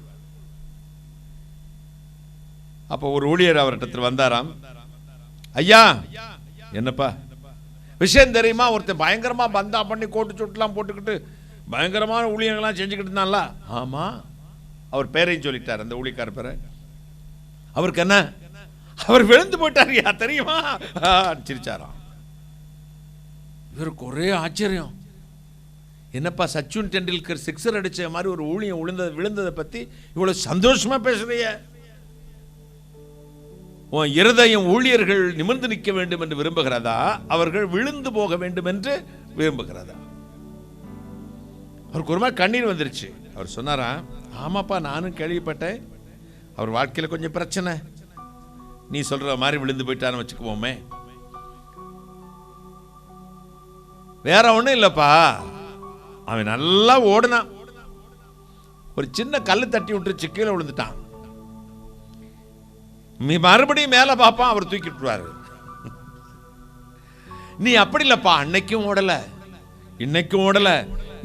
[SPEAKER 2] அப்போ ஒரு ஊழியர் அவர்கிட்ட வந்தாராம். ஐயா, என்னப்பா விஷயம் தெரியுமா? ஒருத்தர் பயங்கரமா பந்தா பண்ணி கோட்டு சுட்டுலாம் போட்டுக்கிட்டு பயங்கரமான ஊழியங்கள்லாம் செஞ்சுக்கிட்டு இருந்தான்ல. ஆமா, அவர் பேரையும் சொல்லிட்டார், அந்த ஊழியக்கார பேரை. அவருக்கு என்ன? அவர் விழுந்து போயிட்டார். யா தெரியுமா? சிரிச்சாராம். இவருக்கு ஒரே ஆச்சரியம்.
[SPEAKER 1] என்னப்பா சச்சின் டெண்டுல்கர் சிக்ஸர் அடிச்ச மாதிரி ஒரு ஊழியம் விழுந்ததை பத்தி இவ்வளவு சந்தோஷமா பேசுறிய? உன் இருதயம் ஊழியர்கள் நிமிர்ந்து நிற்க வேண்டும் என்று விரும்புகிறதா, அவர்கள் விழுந்து போக வேண்டும் என்று விரும்புகிறதா? அவருக்கு ஒரு மாதிரி கண்ணீர் வந்துருச்சு. அவர் சொன்னாரா, ஆமாப்பா நானும் கேள்விப்பட்டேன், அவர் வாழ்க்கையில கொஞ்சம் பிரச்சனை, நீ சொல்ற மாதிரி விழுந்து போயிட்டான்னு வச்சுக்குவோமே. வேற ஒண்ணும் இல்லப்பா, அவன் நல்லா ஓடுனான், ஒரு சின்ன கல்லு தட்டி விட்டு கீழே விழுந்துட்டான், மறுபடியும் மேல பாப்பான், அவர் தூக்கி விட்டுருவாரு. நீ அப்படி இல்லப்பா, அன்னைக்கும் ஓடல இன்னைக்கும் ஓடல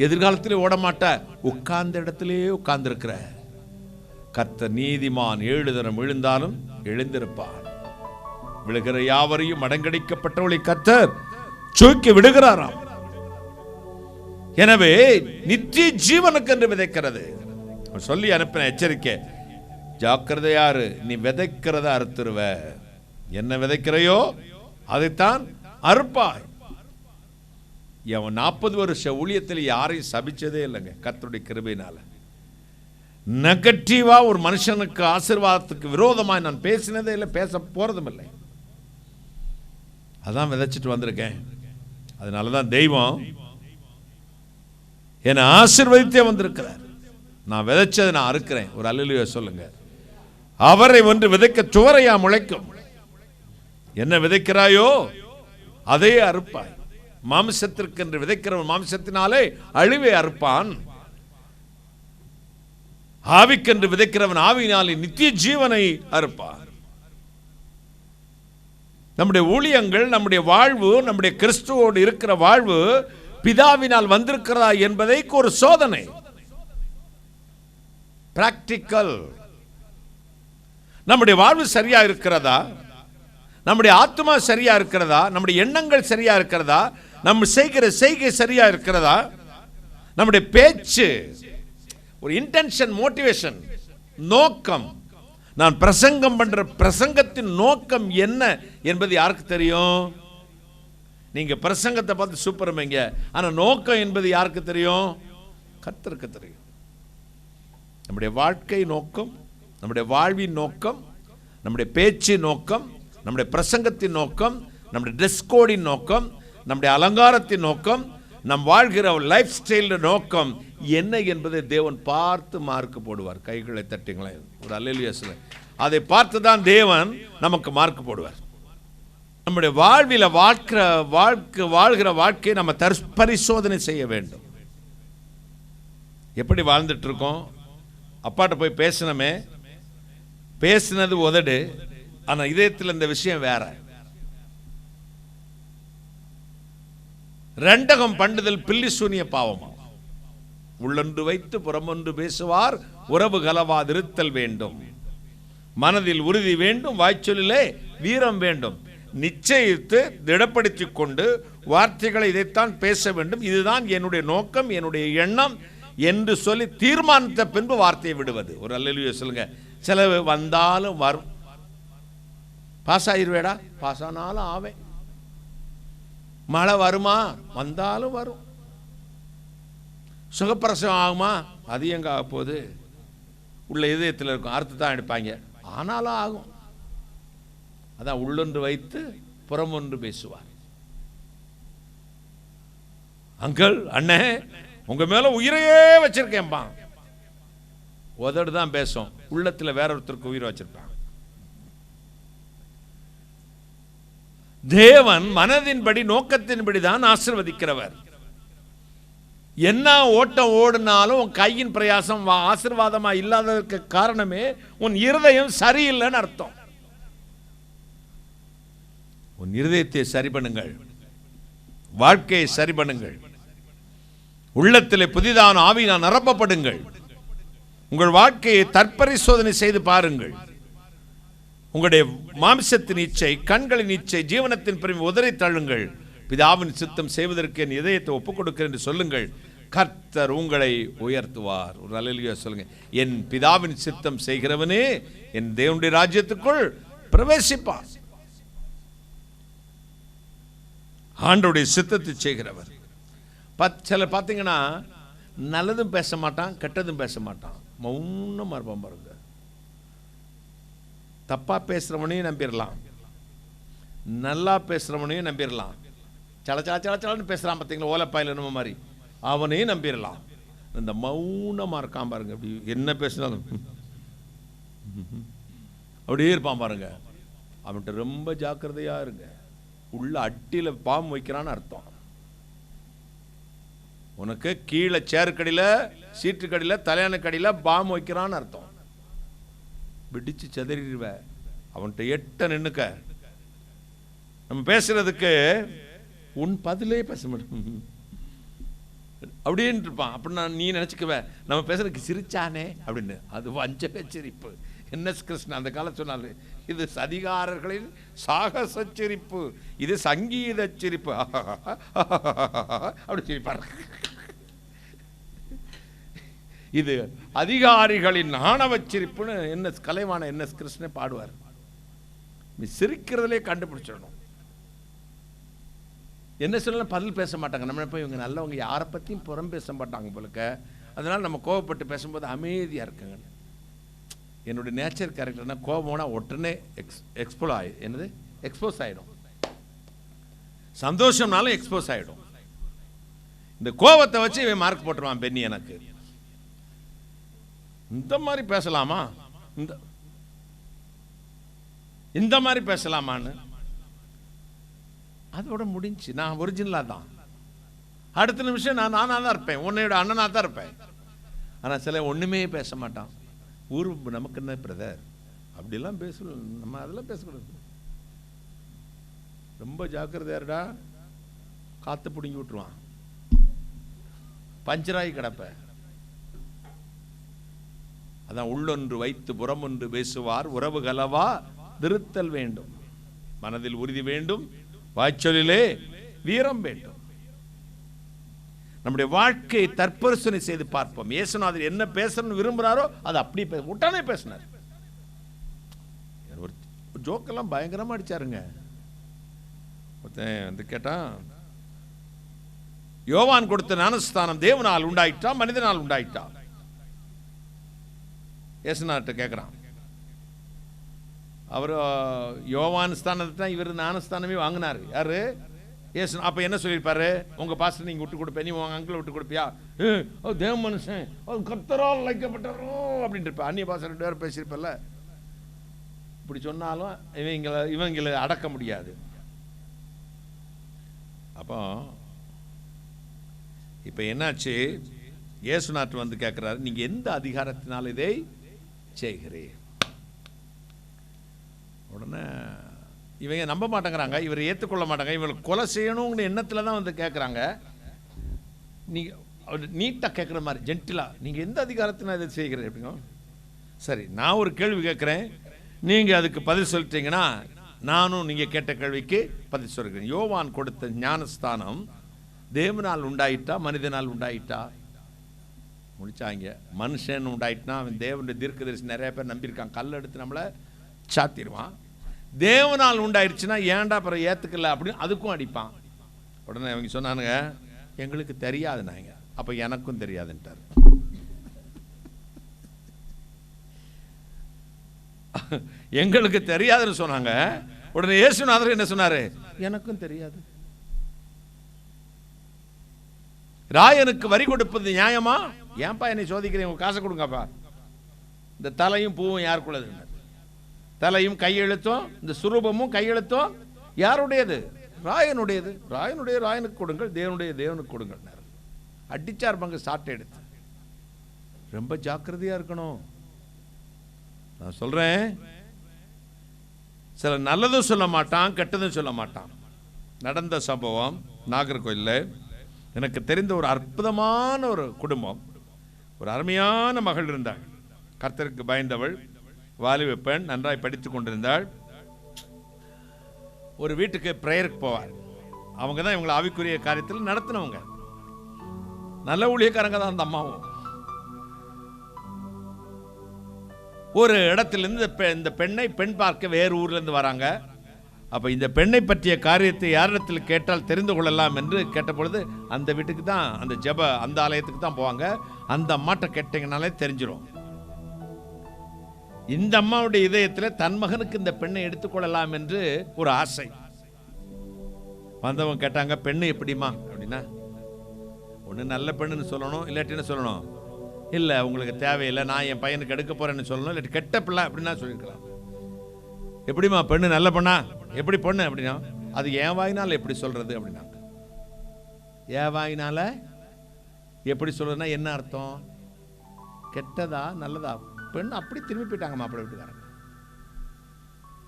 [SPEAKER 1] எதிர்காலத்திலே ஓட மாட்ட, உட்கார்ந்த இடத்திலே உட்கார்ந்து இருக்கிற. கர்த்தர் நீதிமான் 7 தரம் விழுந்தாலும் எழுந்திருப்பார். விழுகிற யாவரையும் மடங்கடிக்கப்பட்டவளை கர்த்தர் தூக்கி விடுகிறாராம். எனவே நித்திய ஜீவனுக்கு என்று விதைக்கிறது. சொல்லி அனுப்பின எச்சரிக்கை, ஜாக்கிரதையாரு, நீ விதைக்கிறத அறுத்துருவ. என்ன விதைக்கிறையோ அதைத்தான் அறுப்பாய். 40 வருஷ ஊழியத்தில் யாரையும் சபிச்சதே இல்லைங்க கர்த்தருடைய கிருபையினால. நெகட்டிவா ஒரு மனுஷனுக்கு ஆசீர்வாதத்துக்கு விரோதமாய் நான் பேசினதே இல்லை, பேச போறதும் இல்லை. அதான் விதைச்சிட்டு வந்திருக்கேன். அதனாலதான் தெய்வம் என்னை ஆசீர்வதித்தே வந்திருக்கிறார். நான் விதைச்சதை நான் அறுக்கிறேன். ஒரு அல்லேலூயா சொல்லுங்க. அவரை ஒன்று விதைக்க சுவரையா முளைக்கும். என்ன விதைக்கிறாயோ அதே அறுப்பாய். மாம்சத்திற்கு என்று விதைக்கிறவன் மாம்சத்தினாலே அழிவை அறுப்பான், ஆவிக்கென்று விதைக்கிறவன் ஆவியினாலே நித்திய ஜீவனை அறுப்பான். நம்முடைய ஊழியங்கள், நம்முடைய வாழ்வு, நம்முடைய கிறிஸ்துவோடு இருக்கிற வாழ்வு பிதாவினால் வந்திருக்கிறதா என்பதை ஒரு சோதனை, பிராக்டிக்கல். நம்முடைய வாழ்வு சரியா இருக்கிறதா, நம்முடைய ஆத்மா சரியா இருக்கிறதா, நம்முடைய எண்ணங்கள் சரியா இருக்கிறதா, நம்ம செய்கிற செய்கை சரியா இருக்கிறதா, நம்முடைய பேச்சு, ஒரு இன்டென்ஷன், மோட்டிவேஷன், நோக்கம், நான் பிரசங்கம் பண்ற பிரசங்கத்தின் நோக்கம் என்ன என்பது யாருக்கு தெரியும்? நீங்க பிரசங்கத்தை பார்த்து சூப்பர்மேங்க, ஆனா நோக்கம் என்பது யாருக்கு தெரியும்? கர்த்தருக்கு தெரியும். நம்முடைய வாழ்க்கை நோக்கம், நம்முடைய வாழ்வின் நோக்கம், நம்முடைய பேச்சு நோக்கம், நம்முடைய பிரசங்கத்தின் நோக்கம், நம்முடைய ட்ரெஸ் கோடின் நோக்கம், நம்முடைய அலங்காரத்தின் நோக்கம், நம் வாழ்கிற லைஃப் ஸ்டைல் நோக்கம் என்ன என்பதை தேவன் பார்த்து மார்க் போடுவார். கைகளை தட்டுங்களேன், ஒரு அல்லேலூயா சொல்லுங்க. அதை பார்த்து தான் தேவன் நமக்கு மார்க் போடுவார். நம்முடைய வாழ்வில் வாழ்கிற வாழ்க்கையை நம்ம பரிசோதனை செய்ய வேண்டும். எப்படி வாழ்ந்துட்டு இருக்கோம்? அப்பாட்ட போய் பேசணுமே, பேசினது உதடு, ஆனா இதயத்தில் இந்த விஷயம் வேற. ரெண்டகம் பண்டுதல் பில்லி சூனிய பாவமா. உள்ளொன்று வைத்து புறமொன்று பேசுவார், உறவு கலவாதிருத்தல் வேண்டும். மனதில் உறுதி வேண்டும், வாய்ச்சொல்லிலே வீரம் வேண்டும். நிச்சயித்து திடப்படுத்திக் கொண்டு வார்த்தைகளை இதைத்தான் பேச வேண்டும், இதுதான் என்னுடைய நோக்கம், என்னுடைய எண்ணம் என்று சொல்லி தீர்மானித்த பின்பு வார்த்தையை விடுவது. ஒரு அல்லேலூயா சொல்லுங்க. செலவு வந்தாலும் வரும். பாஸ் ஆயிருவேடா, பாஸ் ஆனாலும் ஆவேன். மழை வருமா, வந்தாலும் வரும். சுகப்பிரசவம் ஆகுமா, அது எங்க ஆக போகுது, உள்ள இதயத்தில் இருக்கும், அர்த்தம் தான் எடுப்பாங்க, ஆனாலும் ஆகும். அதான் உள்ளொன்று வைத்து புறம் ஒன்று பேசுவார். அங்கிள், அண்ணே, உங்க மேல உயிரையே வச்சிருக்கேன்பா. உதடு தான் பேசும், உள்ளத்துல வேற ஒருத்தருக்கு உயிரை வச்சிருப்பான். தேவன் மனதின்படி நோக்கத்தின்படி தான் ஆசீர்வதிக்கிறவர். என்ன ஓட்டம் ஓடினாலும் உன் கையின் பிரயாசம் ஆசீர்வாதமா இல்லாததற்கு காரணமே உன் இருதயம் சரியில்லைன்னு அர்த்தம். உன் இருதயத்தை சரி பண்ணுங்கள், வாழ்க்கையை சரி பண்ணுங்கள், உள்ளத்திலே புதிதான ஆவியினால் நிரப்பப்படுங்கள். உங்கள் வாழ்க்கையை தற்பரிசோதனை செய்து பாருங்கள். உங்களுடைய மாம்சத்தின் இச்சை, கண்களின் இச்சை, ஜீவனத்தின் பிரிவு உதறி தள்ளுங்கள். பிதாவின் சித்தம் செய்வதற்கு என் இதயத்தை ஒப்புக் கொடுக்கிறேன் என்று சொல்லுங்கள். கர்த்தர் உங்களை உயர்த்துவார். ஒரு அல்லேலூயா சொல்லுங்க. என் பிதாவின் சித்தம் செய்கிறவனே என் தேவனுடைய ராஜ்யத்துக்குள் பிரவேசிப்பார். ஆண்டவருடைய சித்தத்தை செய்கிறவர்,
[SPEAKER 2] சில பார்த்தீங்கன்னா நல்லதும் பேச மாட்டான், கெட்டதும் பேச மாட்டான், மௌனமாக இருப்பான் பாருங்க. தப்பாக பேசுகிறவனையும் நம்பிடலாம், நல்லா பேசுகிறவனையும் நம்பிடலாம். சலன்னு பேசுகிறான் பார்த்தீங்களா, ஓலப்பாயில் நம்ம மாதிரி, அவனையும் நம்பிடலாம். இந்த மௌனமாக இருக்கான் பாருங்க, அப்படி என்ன பேசினாலும் அப்படியே இருப்பான் பாருங்க. அவன்கிட்ட ரொம்ப ஜாக்கிரதையாக இருங்க. உள்ள அட்டியில் பாம்பு வைக்கிறான்னு அர்த்தம். உனக்கு கீழே சேருக்கடியில், சீட்டுக்கடியில், தலையானக்கடியில் பாம்பு வைக்கிறான்னு அர்த்தம். பிடிச்சு செதறிடுவ. அவன்கிட்ட எட்ட நின்னுக்க. நம்ம பேசுறதுக்கு உன் பதிலே பேச மாட்டோம் அப்படின்னு இருப்பான். அப்படின்னா நீ நினைச்சுக்குவ நம்ம பேசுறதுக்கு சிரிச்சானே அப்படின்னு. அது வஞ்சக சிரிப்பு. என்எஸ் கிருஷ்ணன் அந்த காலம் சொன்னாரு, இது சதிகாரர்களின் சாகச சிரிப்பு, இது சங்கீத சிரிப்பு அப்படி சிரிப்பார். இது அதிகாரிகளின் ஆணவ சிரிப்புன்னு என்எஸ் கலைவாண என்எஸ் கிருஷ்ணன் பாடுவார். சிரிக்கிறதுலே கண்டுபிடிச்சிடணும். என்ன சொல்லலாம், பதில் பேச மாட்டாங்க. நம்ம இப்போ இவங்க நல்லவங்க, யாரை பற்றியும் புறம் பேச மாட்டாங்க போலுக்க. அதனால் நம்ம கோபப்பட்டு பேசும்போது அமைதியாக இருக்குங்க. என்னுடைய நேச்சர் கேரக்டர்னா கோபம்னா உடனே எக்ஸ்போஸ் ஆகிடும். சந்தோஷம்னாலும் எக்ஸ்போஸ் ஆகிடும். இந்த கோபத்தை வச்சு இவன் மார்க் போட்டுருவான் பெண்ணி. எனக்கு இந்த மாதிரி பேசலாமா, இந்த மாதிரி பேசலாமான்னு அதோட முடிஞ்சு. நான் ஒரிஜினலாக தான். அடுத்த நிமிஷம் நானாக தான் இருப்பேன், உன்னையோட அண்ணனாக தான் இருப்பேன். ஆனால் சில ஒன்றுமே பேச மாட்டான். ஊர் நமக்கு என்ன பிரதர் அப்படிலாம் பேசணும், நம்ம அதெல்லாம் பேசக்கூடாது. ரொம்ப ஜாக்கிரதையாருடா, காற்று பிடுங்கி விட்டுருவான், பஞ்சராகி கிடப்ப. அதான் உள்ளொன்று வைத்து புறமொன்று பேசுவார், உறவு கலவா திருத்தல் வேண்டும், மனதில் உறுதி வேண்டும், வாய்ச்சொலிலே வீரம் வேண்டும். நம்முடைய வாழ்க்கையை தற்பரிசோதனை செய்து பார்ப்போம். இயேசுநாதர் என்ன பேசணும்னு விரும்புகிறாரோ அதை அப்படியே உடனே பேசினார். ஒரு ஜோக்கெல்லாம் பயங்கரமா அடிச்சாருங்க. வந்து கேட்டான், யோவான் கொடுத்த ஞானஸ்தானம் தேவனால் உண்டாயிட்டா மனிதனால் உண்டாயிட்டா? இயேசுநாதர்கிட்ட கேட்குறான். அவர் யோவான் ஸ்தானத்தை தான் இவர் ஞானஸ்தானமே வாங்கினார். யாரு? ஏசு. அப்போ என்ன சொல்லியிருப்பாரு, உங்கள் பாஸ்டர் நீங்கள் விட்டு கொடுப்பேன், நீ உங்கள் அங்கிள் விட்டு கொடுப்பியா? தேவ மனுஷன், கர்த்தரால் லைக்கப்பட்டாரோ அப்படின்ட்டு இருப்பா. அந்நிய பாஸ்டர் 2 பேரும் பேசியிருப்பல. இப்படி சொன்னாலும் இவங்களை அடக்க முடியாது. அப்போ இப்போ என்னாச்சு, இயேசுநாதர் வந்து கேட்குறாரு, நீங்கள் எந்த அதிகாரத்தினால் இதை செய்கிறீர்? உடனே இவங்க நம்ப மாட்டேங்கிறாங்க, இவரை ஏற்றுக்கொள்ள மாட்டாங்க. இவங்களை கொலை செய்யணுங்கிற எண்ணத்தில் தான் வந்து கேட்குறாங்க. நீங்கள் நீட்டாக கேட்குற மாதிரி ஜென்டிலாக, நீங்கள் எந்த அதிகாரத்தினால் இதை செய்கிறீர் அப்படிங்க. சரி, நான் ஒரு கேள்வி கேட்குறேன், நீங்கள் அதுக்கு பதில் சொல்லிட்டீங்கன்னா நானும் நீங்கள் கேட்ட கேள்விக்கு பதில் சொல்கிறேன். யோவான் கொடுத்த ஞானஸ்தானம் தேவனால் உண்டாயிட்டா மனிதனால் உண்டாயிட்டா? முடிச்சாங்க. மனுஷன் உண்டாயிட்டுனா அவன் தேவனுடைய தீர்க்கதரிசி நிறைய பேர் நம்பியிருக்கான், கல் எடுத்து நம்மளை சாத்திடுவான். தேவனால் உண்டாயிருச்சுன்னா ஏன்டா அப்புறம் ஏற்றுக்கல அப்படின்னு அதுக்கும் அடிப்பான். உடனே அவங்க சொன்னானுங்க, எங்களுக்கு தெரியாது. நாங்க அப்போ எனக்கும் தெரியாதுன்ட்டார். எங்களுக்கு தெரியாதுன்னு சொன்னாங்க. உடனே இயேசுநாதர் என்ன சொன்னாரு, எனக்கும் தெரியாது. ராயனுக்கு வரி கொடுப்பது நியாயமா? ஏன்பா என்னை சோதிக்கிறேன், உங்க காசை கொடுங்கப்பா. இந்த தலையும் பூவும் யாருக்குள்ளது? தலையும் கையெழுத்தும் இந்த சுரூபமும் கையெழுத்தும் யாருடையது? ராயனுடையது. ராயனுக்கு கொடுங்கள், தேவனுக்கு கொடுங்கள். அடிச்சார் பங்கு சாட்டை எடுத்து. ரொம்ப ஜாக்கிரதையா இருக்கணும். நான் சொல்றேன், சில நல்லதும் சொல்ல மாட்டான், கெட்டதும் சொல்ல மாட்டான். நடந்த சம்பவம் நாகர்கோயிலில் எனக்கு தெரிந்த ஒரு அற்புதமான ஒரு குடும்பம். ஒரு அருமையான மகள் இருந்தாள், கர்த்தருக்கு பயந்தவள், வாலிப பெண், நன்றாய் படித்து கொண்டிருந்தாள். ஒரு வீட்டுக்கு பிரேயருக்கு போவார். அவங்க தான் இவங்களை ஆவிக்குரிய காரியத்தில் நடத்தினவங்க. நல்ல ஊழியக்காரங்க தான் அந்த அம்மாவும். ஒரு இடத்திலிருந்து இந்த பெண்ணை பெண் பார்க்க வேறு ஊர்ல இருந்து வராங்க.
[SPEAKER 1] அப்போ இந்த பெண்ணை பற்றிய காரியத்தை யாரிடத்தில் கேட்டால் தெரிந்து கொள்ளலாம் என்று கேட்டபொழுது அந்த வீட்டுக்கு தான், அந்த ஆலயத்துக்கு தான் போவாங்க. அந்த அம்மாட்ட கேட்டீங்கனாலே தெரிஞ்சிடும். இந்த அம்மாவுடைய இதயத்தில் தன் மகனுக்கு இந்த பெண்ணை எடுத்துக்கொள்ளலாம் என்று ஒரு ஆசை. வந்தவங்க கேட்டாங்க, பெண்ணு எப்படிமா அப்படின்னா, ஒன்று நல்ல பெண்ணுன்னு சொல்லணும், இல்லாட்டின்னு சொல்லணும், இல்லை உங்களுக்கு தேவையில்லை, நான் என் பையனுக்கு எடுக்க போறேன்னு சொல்லணும், இல்லாட்டி கெட்ட பிள்ளை அப்படின்னா சொல்லியிருக்கலாம். எப்படிமா பெண்ணு நல்ல பொண்ணா, எப்படி பொண்ணு அப்படின்னா, அது என் வாயினால எப்படி சொல்றது அப்படின்னாங்க. என் வாயினால எப்படி சொல்றதுன்னா என்ன அர்த்தம்? கெட்டதா நல்லதா? பெண் அப்படி திரும்பி போயிட்டாங்க மாப்பிள்ளை வீட்டுக்காரங்க.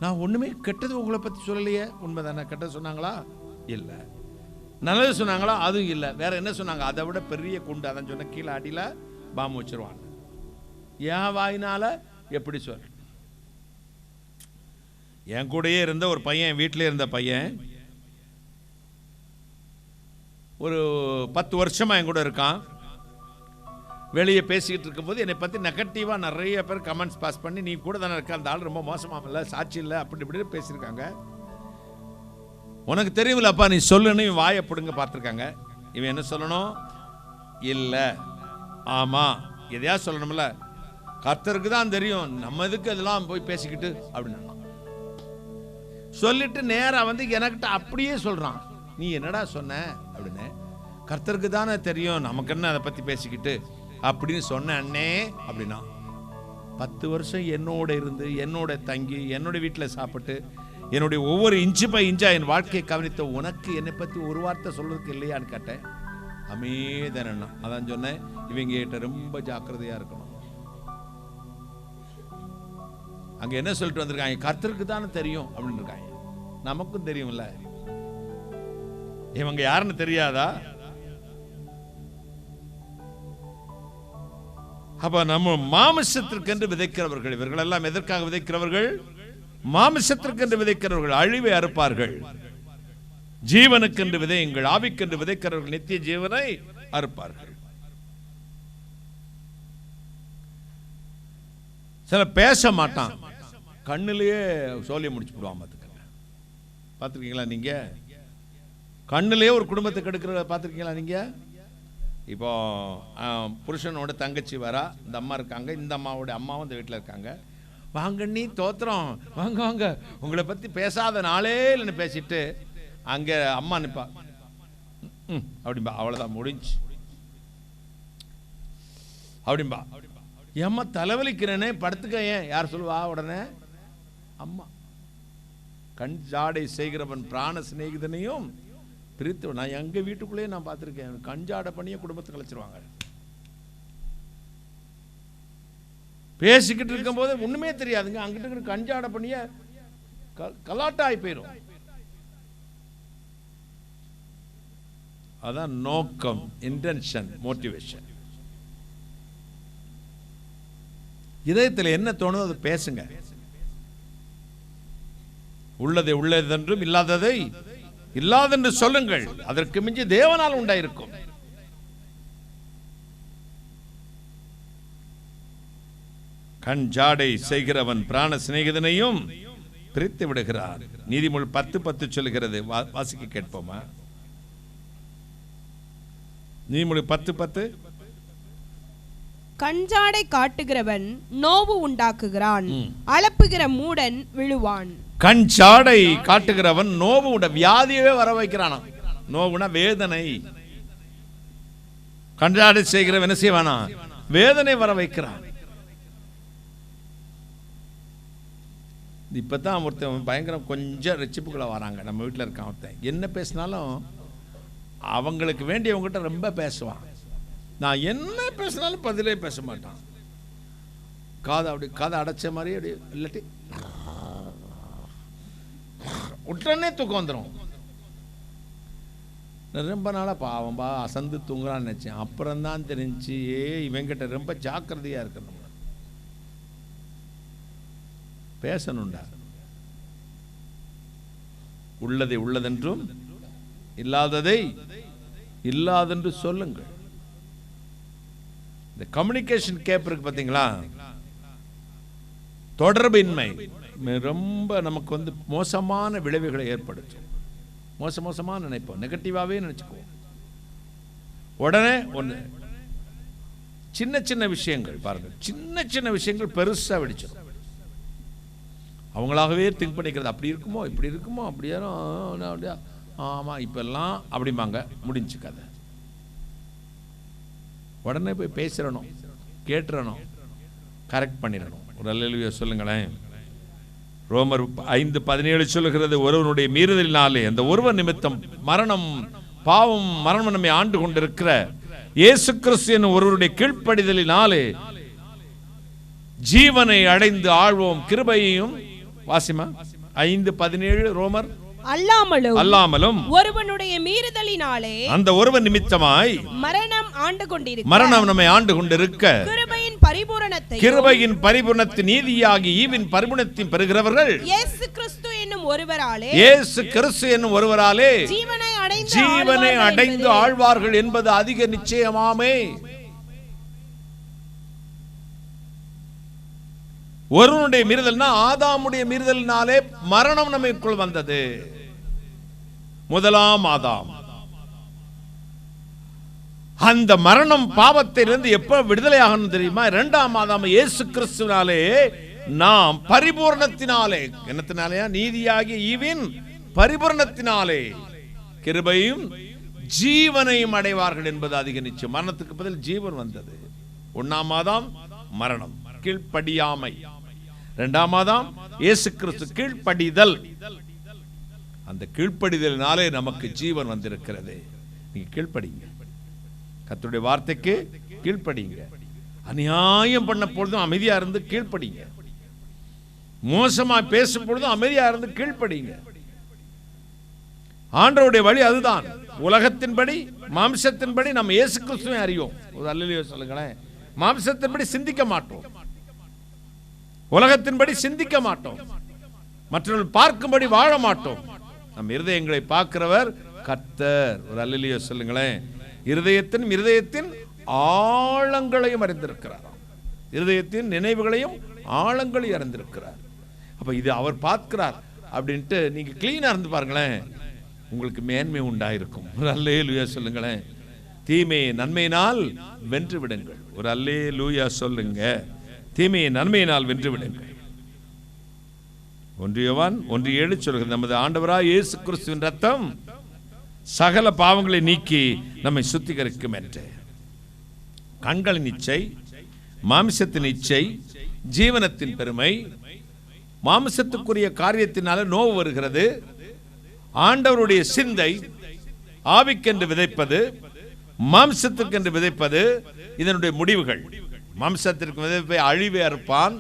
[SPEAKER 1] நான் ஒண்ணுமே கெட்டது உங்களை பத்தி சொல்லலையே. உண்மைதானே? கெட்டது சொன்னாங்களா? இல்லை. நல்லது சொன்னாங்களா? அதுவும் இல்லை. வேற என்ன சொன்னாங்க? அதை விட பெரிய குண்டு, அதான் சொன்ன, கீழே அடியில பாம்பு வச்சிருவாங்க. என் வாயினால எப்படி சொல்? என் கூடயே இருந்த ஒரு பையன், வீட்டிலே இருந்த பையன், ஒரு 10 வருஷமா என் கூட இருக்கான். வெளியே பேசிக்கிட்டு இருக்கும்போது என்னை பற்றி நெகட்டிவாக நிறைய பேர் கமெண்ட்ஸ் பாஸ் பண்ணி, நீ கூட தானே இருக்க, அந்த ஆள் ரொம்ப மோசமாக இல்லை, சாட்சி இல்லை, அப்படி இப்படி பேசியிருக்காங்க. உனக்கு தெரியுமில்லப்பா, நீ சொல்லுன்னு இவன் வாயை பிடுங்க பார்த்துருக்காங்க. இவன் என்ன சொல்லணும்? இல்லை, ஆமாம், எதையா சொல்லணும்ல, கர்த்தருக்கு தான் தெரியும், நம்ம எதுக்கு அதெல்லாம் போய் பேசிக்கிட்டு அப்படின்னு சொல்லிட்டு நேராக வந்து எனக்கிட்ட அப்படியே சொல்கிறான், நீ என்னடா சொன்ன அப்படின்னு. கர்த்தருக்கு தானே தெரியும், நமக்கு என்ன அதை பற்றி பேசிக்கிட்டு அப்படின்னு சொன்ன அண்ணே அப்படின்னா. 10 வருஷம் என்னோட இருந்து, என்னோட தங்கி, என்னோட வீட்டில் சாப்பிட்டு, என்னுடைய ஒவ்வொரு இன்ச்சு பை இன்ச்சா என் வாழ்க்கையை கவனித்த உனக்கு என்னை பற்றி ஒரு வார்த்தை சொல்றதுக்கு இல்லையான்னு கேட்டேன். அமேதனா. அதான் சொன்னேன், இவங்க கிட்ட ரொம்ப ஜாக்கிரதையா இருக்கணும். அங்க என்ன சொல்லிட்டு வந்திருக்காங்க? கர்த்தருக்கு தானே தெரியும் அப்படின்னு இருக்காங்க. நமக்கும் தெரியும்ல, இவங்க யாருன்னு தெரியாதா? அப்ப நம்ம மாமிசத்திற்கென்று விதைக்கிறவர்கள், இவர்கள் எல்லாம் எதற்காக விதைக்கிறவர்கள்? மாமிசத்திற்கென்று விதைக்கிறவர்கள் அழிவை அறுப்பார்கள். ஜீவனுக்கென்று விதையுங்கள், ஆவிக்கென்று விதைக்கிறவர்கள் நித்திய ஜீவனை அறுப்பார்கள். சில பேச மாட்டான், கண்ணிலேயே சோழியை முடிச்சு போடுவான். பார்த்துருக்கீங்களா நீங்க? கண்ணிலேயே ஒரு குடும்பத்தை கெடுக்கிற பார்த்துருக்கீங்களா நீங்க? இப்போ புருஷனோட தங்கச்சி வரா, இந்த அம்மா இருக்காங்க, இந்த அம்மாவோட அம்மாவும் இந்த வீட்டில் இருக்காங்க. வாங்க நீ தோத்திரம், வாங்க வாங்க, உங்களை பற்றி பேசாத நாளே இல்லைன்னு பேசிட்டு அங்கே அம்மா நிற்பா, அப்படிம்பா, அவ்வளோதான் முடிஞ்சு அப்படிம்பா. ஏம்மா தலைவலிக்கிறேனே, படுத்துக்க, ஏன்? யார் சொல்லுவா உடனே? அம்மா. கண் ஜாடை செய்கிறவன் பிராண சிநேகிதனையும் பிரித்து. நான் எங்க வீட்டுக்குள்ளேயே நான் பார்த்துருக்கேன், கஞ்சாடை பண்ணியே குடும்பத்தை கழிச்சிருவாங்க. பேசிக்கிட்டு இருக்கும் போது ஒண்ணுமே தெரியாதுங்க, அங்கிட்டு கஞ்சாடை பண்ணிய கலாட்டாய் போயிடும். அதான் நோக்கம், இன்டென்ஷன், மோட்டிவேஷன். இதயத்தில் என்ன தோணுதோ அது பேசுங்க. உள்ளதை உள்ளதென்றும் இல்லாததை இல்லாதென்று சொல்லுங்கள், அதற்கு மிஞ்சி தேவனால் உண்டாயிருக்கும். கண் ஜாடை செய்கிறவன் பிராண சிநேகிதனையும் பிரித்து விடுகிறார். நீதிமொழி 10:10 சொல்லுகிறது. வாசிக்க கேட்போமா? நீதிமொழி 10:10.
[SPEAKER 3] கஞ்சாடை காட்டுகிறவன் நோவு உண்டாக்குகிறான், அலப்புகிற மூடன் விழுவான்.
[SPEAKER 1] கண் சாடை காட்டுகிறவன் நோவு, வியாதியவே வர வைக்கிறான். நோவுனா வேதனை. கஞ்சாடை செய்கிறவன் என்ன செய்வானா? வேதனை வர வைக்கிறான். இப்பதான் ஒருத்தன் பயங்கரம் கொஞ்சம் ரெச்சிப்புக்குள்ள வராங்க. நம்ம வீட்டில் இருக்கான் ஒருத்தன், என்ன பேசினாலும் அவங்களுக்கு வேண்டியவங்ககிட்ட ரொம்ப பேசுவான். நான் என்ன பேசினாலும் பதிலே பேச மாட்டான். காதை அடைச்ச மாதிரி அப்படி, இல்லாட்டி உடனே தூக்கம் வந்துடும். ரொம்ப நாளா பாவம்பா அசந்து தூங்குறான்னு நினைச்சேன். அப்புறம்தான் தெரிஞ்சு இவங்கிட்ட ரொம்ப ஜாக்கிரதையா இருக்கணும், பேசணும்டா. உள்ளதை உள்ளதென்றும் இல்லாததை இல்லாதென்று சொல்லுங்கள். இந்த கம்யூனிகேஷன் கேப் இருக்கு பார்த்தீங்களா, தொடர்பின்மை ரொம்ப நமக்கு மோசமான விளைவுகளை ஏற்படுத்தும். மோசமான நினைப்போம், நெகட்டிவாவே நினைச்சுக்குவோம். உடனே ஒன்று சின்ன விஷயங்கள் பாருங்க, சின்ன விஷயங்கள் பெருசா வெடிச்சிடும். அவங்களாகவே திங்க் பண்ணிக்கிறது, அப்படி இருக்குமோ இப்படி இருக்குமோ அப்படியே ஆமா இப்பெல்லாம் அப்படிம்பாங்க, முடிஞ்சு கதை. உடனே போய் பேசிடணும், கேட்டுறணும், கரெக்ட் பண்ணிடணும். ஒரு அல்லேலூயா சொல்லுங்களேன். ரோமர் 5:17 சொல்லுகிறது, ஒருவனுடைய மீறுதலினாலே அந்த ஒருவன் நிமித்தம் பாவம் மரணம் நம்மை ஆண்டு கொண்டிருக்கிற இயேசு கிறிஸ்து என்னும் ஒருவருடைய கீழ்ப்படிதலினாலே ஜீவனை அடைந்து ஆழ்வோம். கிருபையையும் வாசிமா 5:17 ரோமர். அல்லாமலும்
[SPEAKER 3] ஒருவனுடைய மீறுதலினாலே
[SPEAKER 1] அந்த ஒருவன் நிமித்தமாய்
[SPEAKER 3] மரணம்
[SPEAKER 1] நம்மை ஆண்டு கொண்டிருக்க கிருபையின் பரிபூரணத்தை நீதியாகி ஈவின் பரிபூரணத்தையும் பெறுகிறவர்கள்
[SPEAKER 3] இயேசு கிறிஸ்து என்னும்
[SPEAKER 1] ஒருவராலே ஜீவனை அடைந்து ஆழ்வார்கள் என்பது அதிக நிச்சயமாமே. ஒருவனுடைய மீறுதல்னா ஆதாமுடைய மீறுதலினாலே மரணம் நமக்குள் வந்தது. முதலாம் ஆதாம். அந்த மரணம் பாவத்திலிருந்து எப்ப விடுதலை ஆகணும் தெரியுமா? இரண்டாம் ஆதாம் இயேசு கிறிஸ்துவினாலே நாம் பரிபூரணத்தினாலே, என்னத்தினாலே? நீதியாகிய ஈவின் பரிபூரணத்தினாலே கிருபையும் ஜீவனையும் அடைவார்கள் என்பது அதிக நிச்சயம். மரணத்துக்கு பதில் ஜீவன் வந்தது. ஒன்னாம் ஆதாம் மரணம், கீழ்ப்படியாமை. இரண்டாம் ஆதாம் இயேசு கிறிஸ்து, கீழ்ப்படிதல். அந்த கீழ்ப்படிதலினாலே நமக்கு ஜீவன் வந்திருக்கிறது. நீங்க கீழ்ப்படிங்க, கர்த்தருடைய வார்த்தைக்கு கீழ்ப்படிங்க. அநியாயம் பண்ண பொழுதும் அமைதியா இருந்து கீழ்ப்படிங்க. மோசமா பேசும் பொழுதும் அமைதியா இருந்து கீழ்ப்படிங்க. ஆண்டவருடைய வழி அதுதான். உலகத்தின்படி மாம்சத்தின்படி நம்ம இயேசு கிறிஸ்துவை அறியோம். ஒரு அல்லேலூயா சொல்லுங்களேன். மாம்சத்தின்படி சிந்திக்க மாட்டோம், உலகத்தின்படி சிந்திக்க மாட்டோம், மற்றவர்கள் பார்க்கும்படி வாழ மாட்டோம். நம் இருதயங்களை பார்க்கிறவர் கர்த்தர். ஒரு அல்லேலூயா சொல்லுங்களேன். இருதயத்தின் ஆழங்களையும் அறிந்திருக்கிறார். இருதயத்தின் நினைவுகளையும் ஆழங்களையும் அறிந்திருக்கிறார். அப்ப இது அவர் பார்க்கிறார் அப்படின்ட்டு நீங்க கிளீனா இருந்து பாருங்களேன், உங்களுக்கு மேன்மை உண்டாயிருக்கும். ஒரு அல்லேலூயா சொல்லுங்களேன். தீமையை நன்மையினால் வென்று விடுங்கள். ஒரு அல்லேலூயா சொல்லுங்க. தீமையை நன்மையினால் வென்று விடுங்கள். 1 யோவான் 1:7 சொல்கிறது, நமது ஆண்டவராய் இயேசு கிறிஸ்துவின் ரத்தம் சகல பாவங்களை நீக்கி நம்மை சுத்திகரிக்கும் என்று. கண்களின் இச்சை, மாம்சத்தின் இச்சை, ஜீவனத்தின் பெருமை, மாம்சத்துக்குரிய காரியத்தினால நோவு வருகிறது. ஆண்டவருடைய சிந்தை, ஆவிக்கென்று விதைப்பது, மாம்சத்துக்கென்று விதைப்பது, இதனுடைய முடிவுகள். மாம்சத்திற்கு விதைப்பை அழிவை அறுப்பான்,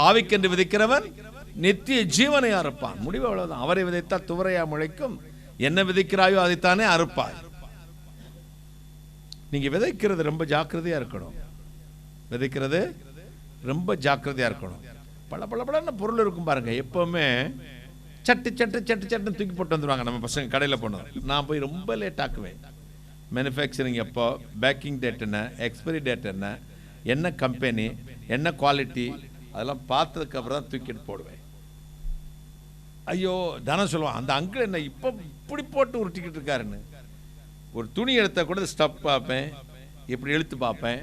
[SPEAKER 1] ஆவிக்கென்று விதைக்கிறவன் நித்திய ஜீவனை அறுப்பான். முடிவு அவ்வளவுதான். அவரை விதைத்தால் துவரையா முளைக்கும், என்ன விதைக்கிறாயோ அதைத்தானே அறுப்பாய். நீங்க விதைக்கிறது ரொம்ப ஜாக்கிரதையா இருக்கணும். விதைக்கிறது ரொம்ப ஜாக்கிரதையா இருக்கணும். பல பொருள் இருக்கும் பாருங்க, எப்பவுமே சட்டு தூக்கி போட்டு வந்துருவாங்க நம்ம பசங்க. கடையில் போனோம், நான் போய் ரொம்ப லேட் ஆக்குவேன். மேனுஃபேக்சரிங் எப்போ, பேக்கிங் டேட் என்ன, எக்ஸ்பைரி டேட் என்ன, என்ன கம்பெனி, என்ன குவாலிட்டி, அதெல்லாம் பார்த்ததுக்கு அப்புறம் தான் தூக்கிட்டு போடுவேன். ஐயோ தானே சொல்லுவான், அந்த அங்கிள் என்ன இப்போ இப்படி போட்டு உருட்டிக்கிட்டு இருக்காருன்னு. ஒரு துணி எடுத்த கூட ஸ்டப் பார்ப்பேன், இப்படி எழுத்து பார்ப்பேன்.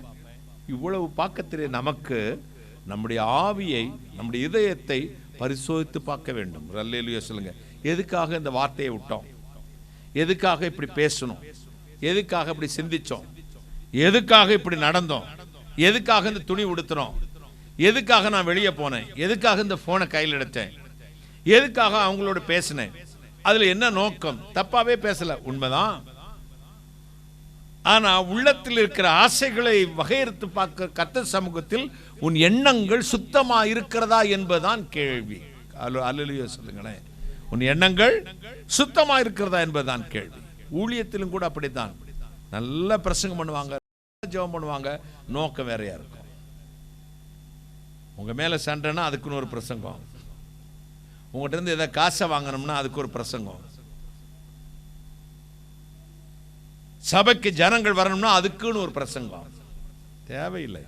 [SPEAKER 1] இவ்வளவு பார்க்க தெரிய நமக்கு நம்முடைய ஆவியை, நம்முடைய இதயத்தை பரிசோதித்து பார்க்க வேண்டும். அல்லேலூயா சொல்லுங்க. எதுக்காக இந்த வார்த்தையை விட்டோம்? எதுக்காக இப்படி பேசணும்? எதுக்காக இப்படி சிந்திச்சோம்? எதுக்காக இப்படி நடந்தோம்? எதுக்காக இந்த துணி உடுத்துறோம்? எதுக்காக நான் வெளியே போனேன்? எதுக்காக இந்த போனை கையில் எடுத்தேன்? எதுக்காக அவங்களோட பேசினேன்? அதுல என்ன நோக்கம்? தப்பாவே பேசல, உண்மைதான். ஆனா உள்ளத்தில் இருக்கிற ஆசைகளை வகையறுத்து பார்க்க கர்த்தர் சமூகத்தில் உன் எண்ணங்கள் சுத்தமா இருக்கிறதா என்பதுதான் கேள்வி. அல்லேலூயா சொல்லுங்களேன். உன் எண்ணங்கள் சுத்தமா இருக்கிறதா என்பதுதான் கேள்வி. ஊழியத்திலும் கூட அப்படித்தான். நல்ல பிரசங்கம் பண்ணுவாங்க, ஜெபம் பண்ணுவாங்க, நோக்கம் வேறையா இருக்கும். உங்க மேல சண்டைனா அதுக்குன்னு ஒரு பிரசங்கம், உங்கள்கிட்ட இருந்து எதாவது காசை வாங்கணும்னா அதுக்கு ஒரு பிரசங்கம், சபைக்கு ஜனங்கள் வரணும்னா அதுக்குன்னு ஒரு பிரசங்கம். தேவையில்லை.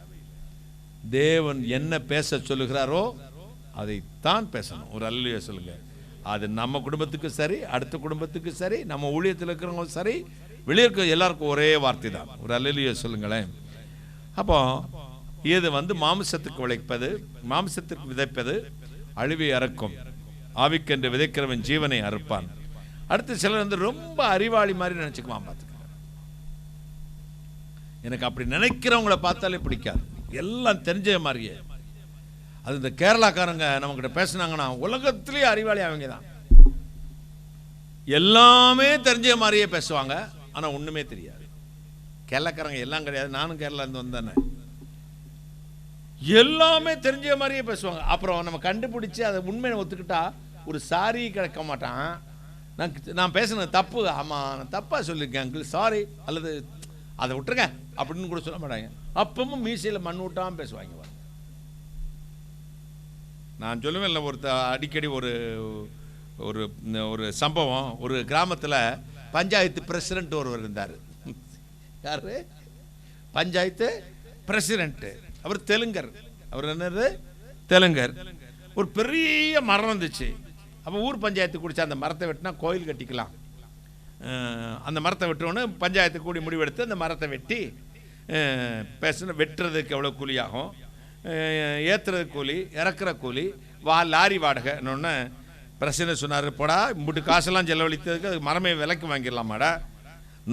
[SPEAKER 1] தேவன் என்ன பேச சொல்லுகிறாரோ அதைத்தான் பேசணும். ஒரு அல்லேலூயா சொல்லுங்க. அது நம்ம குடும்பத்துக்கு சரி, அடுத்த குடும்பத்துக்கு சரி, நம்ம ஊழியத்தில் இருக்கிறவங்க சரி, வெளியே இருக்க எல்லாருக்கும் ஒரே வார்த்தை தான். ஒரு அல்லேலூயா சொல்லுங்களேன். அப்போ இது மாம்சத்துக்கு விளைப்பது, மாம்சத்திற்கு விதைப்பது அழிவை அறுக்கும், ஆவிக்கென்று விதைக்கிறவன் ஜீவனை அறுப்பான். அடுத்து சிலர் ரொம்ப அறிவாளி மாதிரி நினைச்சுக்குவான். பார்த்துக்க, எனக்கு அப்படி நினைக்கிறவங்களை பார்த்தாலே பிடிக்காது. எல்லாம் தெரிஞ்ச மாதிரியே. அது இந்த கேரளாக்காரங்க நம்ம கிட்ட பேசினாங்கன்னா உலகத்திலேயே அறிவாளி அவங்க தான். எல்லாமே தெரிஞ்ச மாதிரியே பேசுவாங்க, ஆனா ஒண்ணுமே தெரியாது. கேரளாக்காரங்க எல்லாம் கிடையாது, நானும் கேரளா இருந்து வந்தேன். எல்லாமே தெரிஞ்ச மாதிரியே பேசுவாங்க. அப்புறம் நம்ம கண்டுபிடிச்சு அதை உண்மையை ஒத்துக்கிட்டா ஒரு சாரி கிடைக்க மாட்டான். நான் பேசுனது தப்பு, ஆமா நான் தப்பா சொல்லியிருக்கேன் அங்கிள், சாரி, அல்லது அதை விட்டுருங்க அப்படின்னு கூட சொல்ல மாட்டாங்க. அப்பவும் மீசையில் மண் விட்டாம பேசுவாங்க. நான் சொல்லுவேன் இல்லை, அடிக்கடி ஒரு ஒரு ஒரு சம்பவம். ஒரு கிராமத்தில் பஞ்சாயத்து பிரசிடென்ட் ஒருவர் இருந்தார். யாரு? பஞ்சாயத்து பிரசிடென்ட். அவர் தெலுங்கர். அவர் என்னது? தெலுங்கர். ஒரு பெரிய மரம் இருந்துச்சு. அப்போ ஊர் பஞ்சாயத்து குடிச்சா அந்த மரத்தை வெட்டினா கோயில் கட்டிக்கலாம். அந்த மரத்தை வெட்டணுன்னு பஞ்சாயத்து கூடி முடிவெடுத்து அந்த மரத்தை வெட்டி வெட்டுறதுக்கு எவ்வளோ கூலி ஆகும், ஏற்றுறது கூலி, இறக்குற கூலி, லாரி வாடகை. இன்னொன்று பிரசிடென்ட் சொன்னார், போடா இம்புட்டு காசெல்லாம் செலவழித்ததுக்கு அது மரமே விலைக்கு வாங்கிடலாமாடா,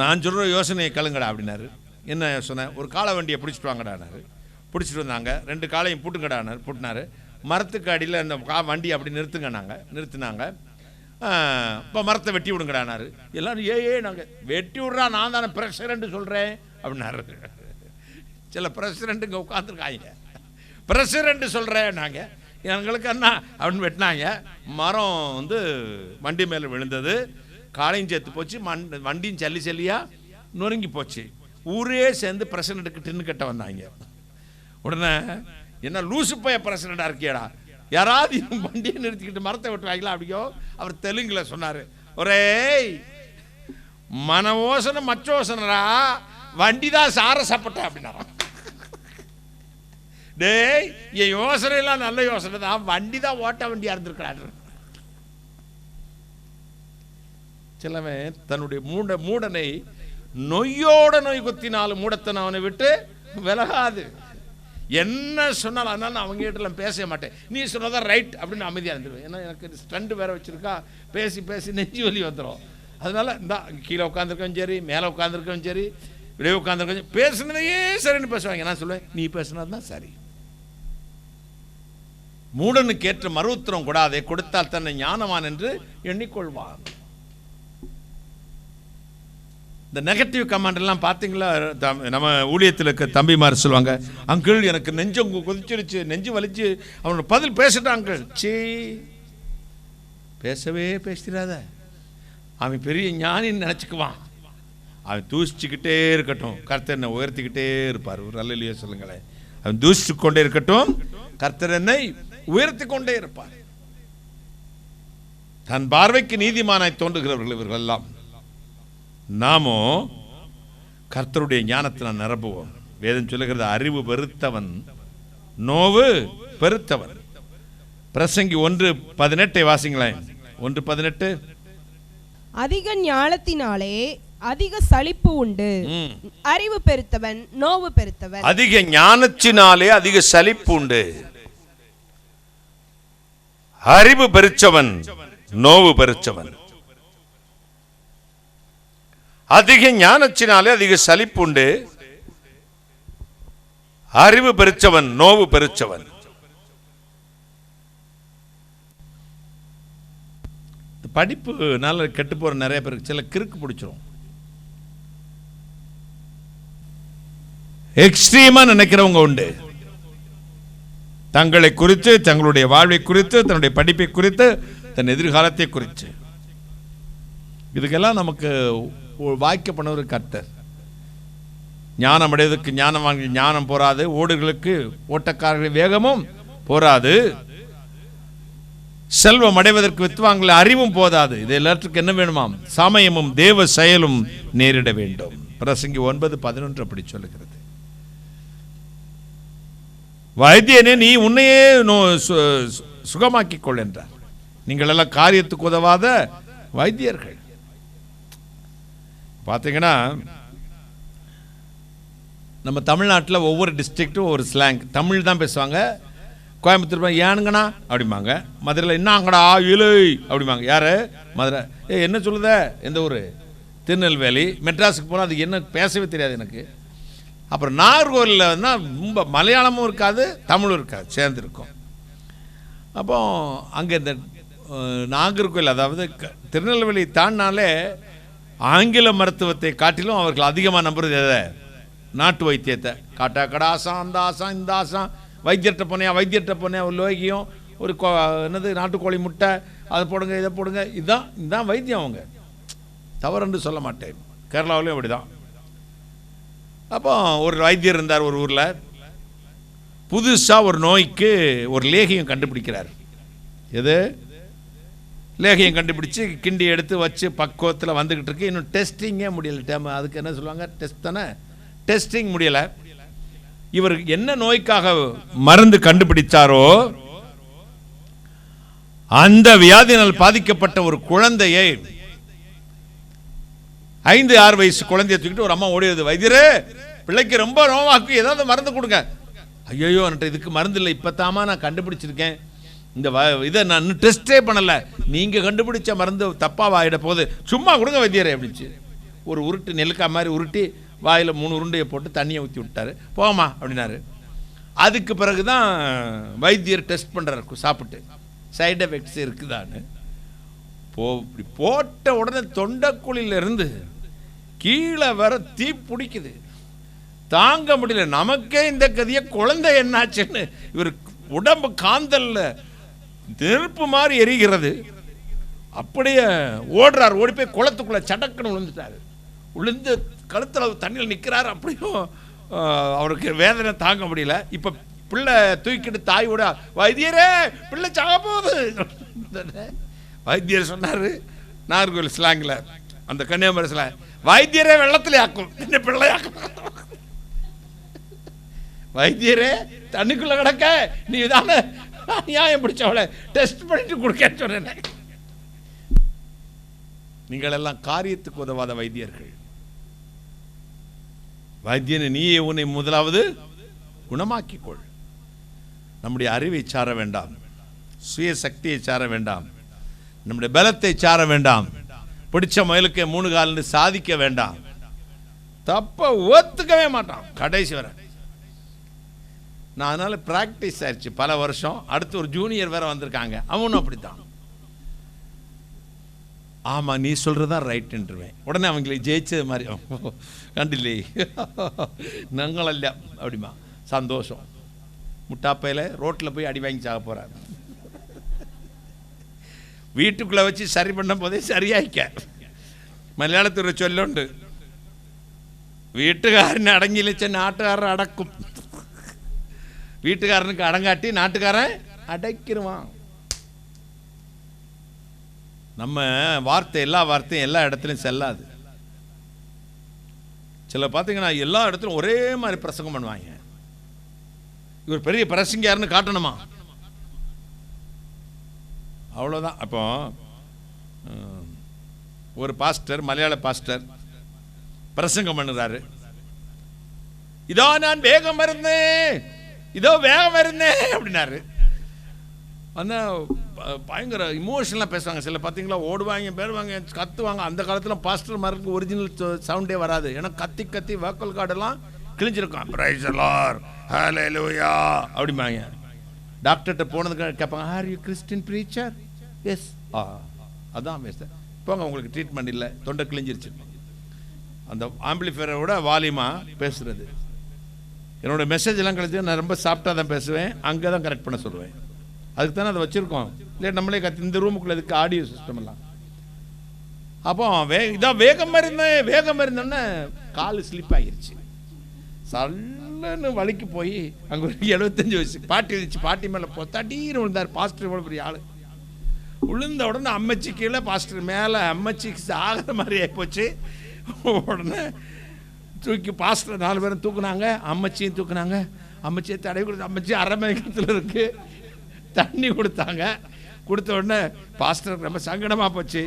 [SPEAKER 1] நான் சொல்கிற யோசனையை கழுங்கடா அப்படின்னாரு. என்ன யோசனை? ஒரு காளை வண்டியை பிடிச்சிட்டு வாங்கடானாரு. பிடிச்சிட்டு வந்தாங்க. 2 காளையும் பூட்டுங்கடானார். பூட்டினார். மரத்துக்கு அடியில் அந்த வண்டி அப்படி நிறுத்தினாங்க. இப்போ மரத்தை வெட்டி விடுங்கடானாரு. எல்லாரும் நாங்கள் வெட்டி விட்றா, நான் தானே பிரசிடென்ட் சொல்கிறேன் அப்படின்னாரு. சில பிரசிடென்ட்டுங்க உட்காந்துருக்காங்க, பிரசிடென்ட் சொல்கிறேன் நாங்கள், எங்களுக்கு என்ன அப்படின்னு வெட்டினாங்க. மரம் வண்டி மேலே விழுந்தது. காலையும் சேர்த்து போச்சு, வண்டியும் சல்லியாக நொறுங்கி போச்சு. ஊரே சேர்ந்து பிரசிடென்ட்டுக்கு டின்னு கட்ட வந்தாங்க. உடனே என்ன லூசு போய பிரசிடென்டாக இருக்கியடா, யாராவது வண்டியை நிறுத்திக்கிட்டு மரத்தை வெட்டுவாங்களா அப்படியோ. அவர் தெலுங்குல சொன்னார், ஒரே மன யோசனை மச்சோசனரா, வண்டி தான் சார சாப்பிட்ட அப்படின்னாராம். டேய், என் யோசனை எல்லாம் நல்ல யோசனை தான், வண்டி தான் ஓட்ட வண்டியா இருந்திருக்கிறாரு. சிலவன் தன்னுடைய மூடனை நொய்யோட நொய் குத்தினாலும் மூடத்தனை அவனை விட்டு விலகாது. என்ன சொன்னாலும் அதனால நான் அவங்க கிட்டலாம் பேச மாட்டேன். நீ சொன்னதான் ரைட் அப்படின்னு அமைதியாக இருந்துருவேன். ஏன்னா எனக்கு ஸ்டண்ட் வேற வச்சிருக்கா, பேசி பேசி நெஞ்சு வலி வந்துடும். அதனால இந்த கீழே உட்காந்துருக்கவும் சரி, மேலே உட்காந்துருக்கவும் சரி, வெளியே உட்காந்துருக்கவும், பேசுனதையே சரின்னு பேசுவாங்க. நான் சொல்லுவேன், நீ பேசுனது தான் சரி. மூடனுக்கு ஏற்ற மறுஉத்தரம் கூடாதே, கொடுத்தால் தன்னை ஞானவான் என்று எண்ணிக்கொள்வான். இந்த நெகட்டிவ் கமெண்ட் எல்லாம் பார்த்தீங்களா? நம்ம ஊழியத்தில் இருக்க தம்பிமார் சொல்லுவாங்க, அங்கிள் எனக்கு நெஞ்சம் கொதிச்சிருச்சு, நெஞ்சு வலிச்சு, அவனோட பதில் பேசிட்டான் அங்கிள். சீ, பேசவே பேசிடாத, அவன் பெரிய ஞானின்னு நினச்சிக்குவான். அவன் தூசிச்சுக்கிட்டே இருக்கட்டும், கர்த்தர் என்னை உயர்த்திக்கிட்டே இருப்பார். ஒரு அல்லேலூயா சொல்லுங்களேன். அவன் தூசிச்சு கொண்டே இருக்கட்டும், கர்த்தர் என்னை உயர்த்தி கொண்டே இருப்பார். தன் பார்வைக்கு நீதிமானாய் தோன்றுகிறவர்கள் இவர்கள் எல்லாம். நாமோ கர்த்தருடைய ஞானத்தினால் நிரப்புவோம். வேதம் சொல்லுகிறது, அறிவு பெருத்தவன் நோவு பெருத்தவன். பிரசங்கி 1:18 வாசிங்களேன். 1:18.
[SPEAKER 3] அதிக ஞானத்தினாலே அதிக சலிப்பு உண்டு, அறிவு பெருத்தவன் நோவு பெருத்தவன்.
[SPEAKER 1] அதிக ஞானத்தினாலே அதிக சலிப்பு உண்டு, அறிவு பெருச்சவன் நோவு பெருச்சவன். அதிக ஞானத்தினாலே அதிக சலிப்பு உண்டு, அறிவு பெருச்சவன் நோவு பெருச்சவன். படிப்புனால கெட்டு போற நிறைய பேருக்கு சில கிறுக்கு பிடிச்சிரும். எக்ஸ்ட்ரீமா நினைக்கிறவங்க உண்டு. தங்களை குறித்து, தங்களுடைய வாழ்வை குறித்து, தன்னுடைய படிப்பை குறித்து, தன் எதிர்காலத்தை குறித்து. இதுக்கெல்லாம் நமக்கு வாய்க்க பண்ண ஒரு கர்த்தர். ஞானம் அடைவதற்கு ஞானம் வாங்கி ஞானம் போராது, ஓடுகளுக்கு ஓட்டக்காரர்கள் வேகமும் போராது, செல்வம் அடைவதற்கு வித்வான்கள் அறிவும் போதாது. இது எல்லாத்துக்கும் என்ன வேணுமாம்? சமயமும் தேவ செயலும் நேரிட வேண்டும். பிரசங்கி 9:11 அப்படி சொல்லுகிறது. வைத்தியனே நீ உன்னையே சுகமாக்கிக் கொள் என்றார். நீங்கள் எல்லாம் காரியத்துக்கு உதவாத வைத்தியர்கள். பார்த்தீங்கன்னா நம்ம தமிழ்நாட்டில் ஒவ்வொரு டிஸ்ட்ரிக்ட்டும் ஒவ்வொரு ஸ்லாங் தமிழ் தான் பேசுவாங்க. கோயம்புத்தூர் ஏனுங்கண்ணா அப்படிம்பாங்க. மதுரையில் என்னாங்கடா இலை அப்படிம்பாங்க. யார்? மதுரை. என்ன சொல்லுத? எந்த ஊர்? திருநெல்வேலி. மெட்ராஸுக்கு போனால் அது என்ன பேசவே தெரியாது எனக்கு. அப்புறம் நாகர்கோவிலில் ரொம்ப மலையாளமும் இருக்காது, தமிழும் இருக்காது, சேர்ந்துருக்கும். அப்போ அங்கே இந்த நாகர்கோவில், அதாவது திருநெல்வேலி தாண்டினாலே ஆங்கில மருத்துவத்தை காட்டிலும் அவர்கள் அதிகமாக நம்புறது எதை? நாட்டு வைத்தியத்தை. காட்டா கடா ஆசாம், அந்த ஆசாம், இந்த ஆசாம், வைத்தியர்கிட்ட போனேன் ஒரு லோகியம், ஒரு என்னது நாட்டுக்கோழி முட்டை, அதை போடுங்க இதை போடுங்க, இதுதான் வைத்தியம். அவங்க தவறுன்னு சொல்ல மாட்டேன். கேரளாவிலையும் அப்படி தான். அப்போ ஒரு வைத்தியர் இருந்தார் ஒரு ஊரில். புதுசாக ஒரு நோய்க்கு ஒரு லேகியம் கண்டுபிடிக்கிறார். எது? லேகியம் கண்டுபிடிச்சு கிண்டி எடுத்து வச்சு பக்குவத்தில் வந்துக்கிட்டு இருக்கு. இன்னும் டெஸ்டிங்கே முடியலை. அதுக்கு என்ன சொல்லுவாங்க? டெஸ்ட் தானே. டெஸ்டிங் முடியலை. இவர் என்ன நோய்க்காக மருந்து கண்டுபிடிச்சாரோ அந்த வியாதியினால் பாதிக்கப்பட்ட ஒரு குழந்தையை, 5-6 வயசு குழந்தைய தூக்கிட்டு ஒரு அம்மா ஓடிடுது. வைத்தியரே, பிள்ளைக்கு ரொம்ப நோவாக்கு, ஏதாவது மருந்து கொடுங்க. ஐயோ, இதுக்கு மருந்து இல்லை, இப்போத்தாமா நான் கண்டுபிடிச்சிருக்கேன், இந்த இதை நான் டெஸ்டே பண்ணலை, நீங்கள் கண்டுபிடிச்ச மருந்து தப்பாக ஆகிட போகுது, சும்மா கொடுங்க வைத்தியரே அப்படிச்சு. ஒரு உருட்டு நெல்லுக்கா மாதிரி உருட்டி வாயில் 3 உருண்டையை போட்டு தண்ணியை ஊற்றி விட்டார். போமா அப்படின்னாரு. அதுக்கு பிறகு தான் வைத்தியர் டெஸ்ட் பண்ணுறாரு சாப்பிட்டு, சைடு எஃபெக்ட்ஸ் இருக்குதான்னு. இப்படி போட்ட உடனே தொண்டைக்குழியிலிருந்து கீழே வர தீ பிடிக்குது, தாங்க முடியல. நமக்கே இந்த கதியை, குழந்தை என்னாச்சுன்னு இவர் உடம்பு காந்தல்ல நெருப்பு மாதிரி எரிகிறது. அப்படியே ஓடுறார். ஓடி போய் குளத்துக்குள்ள சடக்குன்னு விழுந்துட்டாரு. விழுந்து கழுத்தில் தண்ணியில் நிற்கிறார். அப்படியும் அவருக்கு வேதனை தாங்க முடியல. இப்போ பிள்ளை தூக்கிட்டு தாயோட, வைத்தியரே பிள்ளை சாக போகுது. வைத்தியர் சொன்னார் நாகர்கோவில் ஸ்லாங்கில், அந்த கன்னியாகுமரி ஸ்லாங், வைத்தியரே வெள்ளத்தில் ஆக்கும், என்ன பிள்ளை ஆக்கும். வைத்தியரே தண்ணிக்குள்ள கிடக்க நீ தானே நியாயம் பிடிச்சவளை டெஸ்ட் பண்ணிட்டு கொடுக்க சொன்னேன். நீங்கள் எல்லாம் காரியத்துக்கு உதவாத வைத்தியர்கள். வைத்தியனை நீயே உன்னை முதலாவது குணமாக்கிக்கொள். நம்முடைய அறிவை சார வேண்டாம், சுய சக்தியை சார வேண்டாம், நம்முடைய பலத்தை சார வேண்டாம், பிடிச்ச மயிலுக்கு 3 கால்னு சாதிக்க வேண்டாம். தப்ப ஒத்துக்கவே மாட்டான் கடைசி வரை. நான் அதனால பிராக்டிஸ் ஆயிடுச்சு பல வருஷம். அடுத்து ஒரு ஜூனியர் வேற வந்திருக்காங்க, அவனும் அப்படித்தான். ஆமா நீ சொல்றதா ரைட்டுன்றுவேன். உடனே அவங்களை ஜெயிச்சது மாதிரி, கண்டில்லை நாங்களல்ல அப்படிமா சந்தோஷம். முட்டாப்பையில ரோட்ல போய் அடி வாங்கி சாக போறாரு. வீட்டுக்குள்ள வச்சு சரி பண்ண போதே சரியாயிக்க. മലയാളത്തിൽ ചൊല്ലുണ്ട്, വീട്ടുകാരന് അടങ്ങിയില്ല നാട്ടുകാരൻ അടക്കും. வீட்டுக்காரனுக்கு அடங்காட்டி நாட்டுக்காரன் அடைக்கிடுவான். நம்ம வார்த்தை, எல்லா வார்த்தையும் எல்லா இடத்துலையும் செல்லாது. சில பார்த்தீங்கன்னா எல்லா இடத்துலையும் ஒரே மாதிரி பிரசங்கம் பண்ணுவாங்க. இவர் பெரிய பிரசங்கியாருன்னு காட்டணுமா, அவ்வளோதான். அப்போ ஒரு பாஸ்டர், மலையாள பாஸ்டர் பிரசங்கம் பண்ணுறாரு. இதோ நான் வேகம் இருந்தேன், இதோ வேகம் இருந்தேன் அப்படின்னாரு. ஆனால் பயங்கர இமோஷனலாக பேசுவாங்க. சில பார்த்தீங்களா ஓடுவாங்க, பேருவாங்க, கத்துவாங்க. அந்த காலத்தில் பாஸ்டர் மாருக்கு ஒரிஜினல் சவுண்டே வராது. ஏன்னா கத்தி கத்தி வேக்கல் கார்டெல்லாம் கிழிஞ்சிருக்கும். பிரைஸ் தி லார்ட், ஹல்லேலூயா அப்படிம்பாங்க. டாக்டர்கிட்ட போனதுக்கு கேட்பாங்க, are you Christian preacher? Yes. அதான் பேச போங்க, உங்களுக்கு ட்ரீட்மெண்ட் இல்லை, தொண்டை கிழிஞ்சிருச்சு. அந்த ஆம்பிளிஃபையரோட வால்யூமாக பேசுறது. என்னோடய மெசேஜ் எல்லாம் கழிச்சு நான் ரொம்ப சாஃப்டாக தான் பேசுவேன், அங்கே தான் கரெக்ட் பண்ண சொல்லுவேன். அதுக்கு தானே அதை வச்சுருக்கோம். இல்லை நம்மளே இந்த ரூமுக்குள்ளே இதுக்கு ஆடியோ சிஸ்டம் எல்லாம். அப்போ இதான் வேகம் இருந்தோன்னே கால் ஸ்லிப் ஆகிருச்சு. சல்லுன்னு வலிக்கு போய் அங்கே ஒரு 75 வயசு பாட்டி இருந்துச்சு. பாட்டி மேலே பொத்தாட்டின்னு விழுந்தார். பாஸ்டர் இவ்வளோ பெரிய ஆள். விழுந்த உடனே அம்மச்சி கீழே, பாஸ்டர் மேலே. அம்மச்சிக்கு ஆகிற மாதிரி ஆகிப்போச்சு. உடனே தூக்கி பாஸ்டர் 4 பேரும் தூக்குனாங்க, அம்மச்சியும் தூக்குனாங்க.
[SPEAKER 2] அம்மச்சியை தடவி கொடுத்து, அம்மச்சி அரை மயக்கத்தில் இருக்கு. தண்ணி கொடுத்தாங்க. கொடுத்த உடனே பாஸ்டருக்கு ரொம்ப சங்கடமாக போச்சு.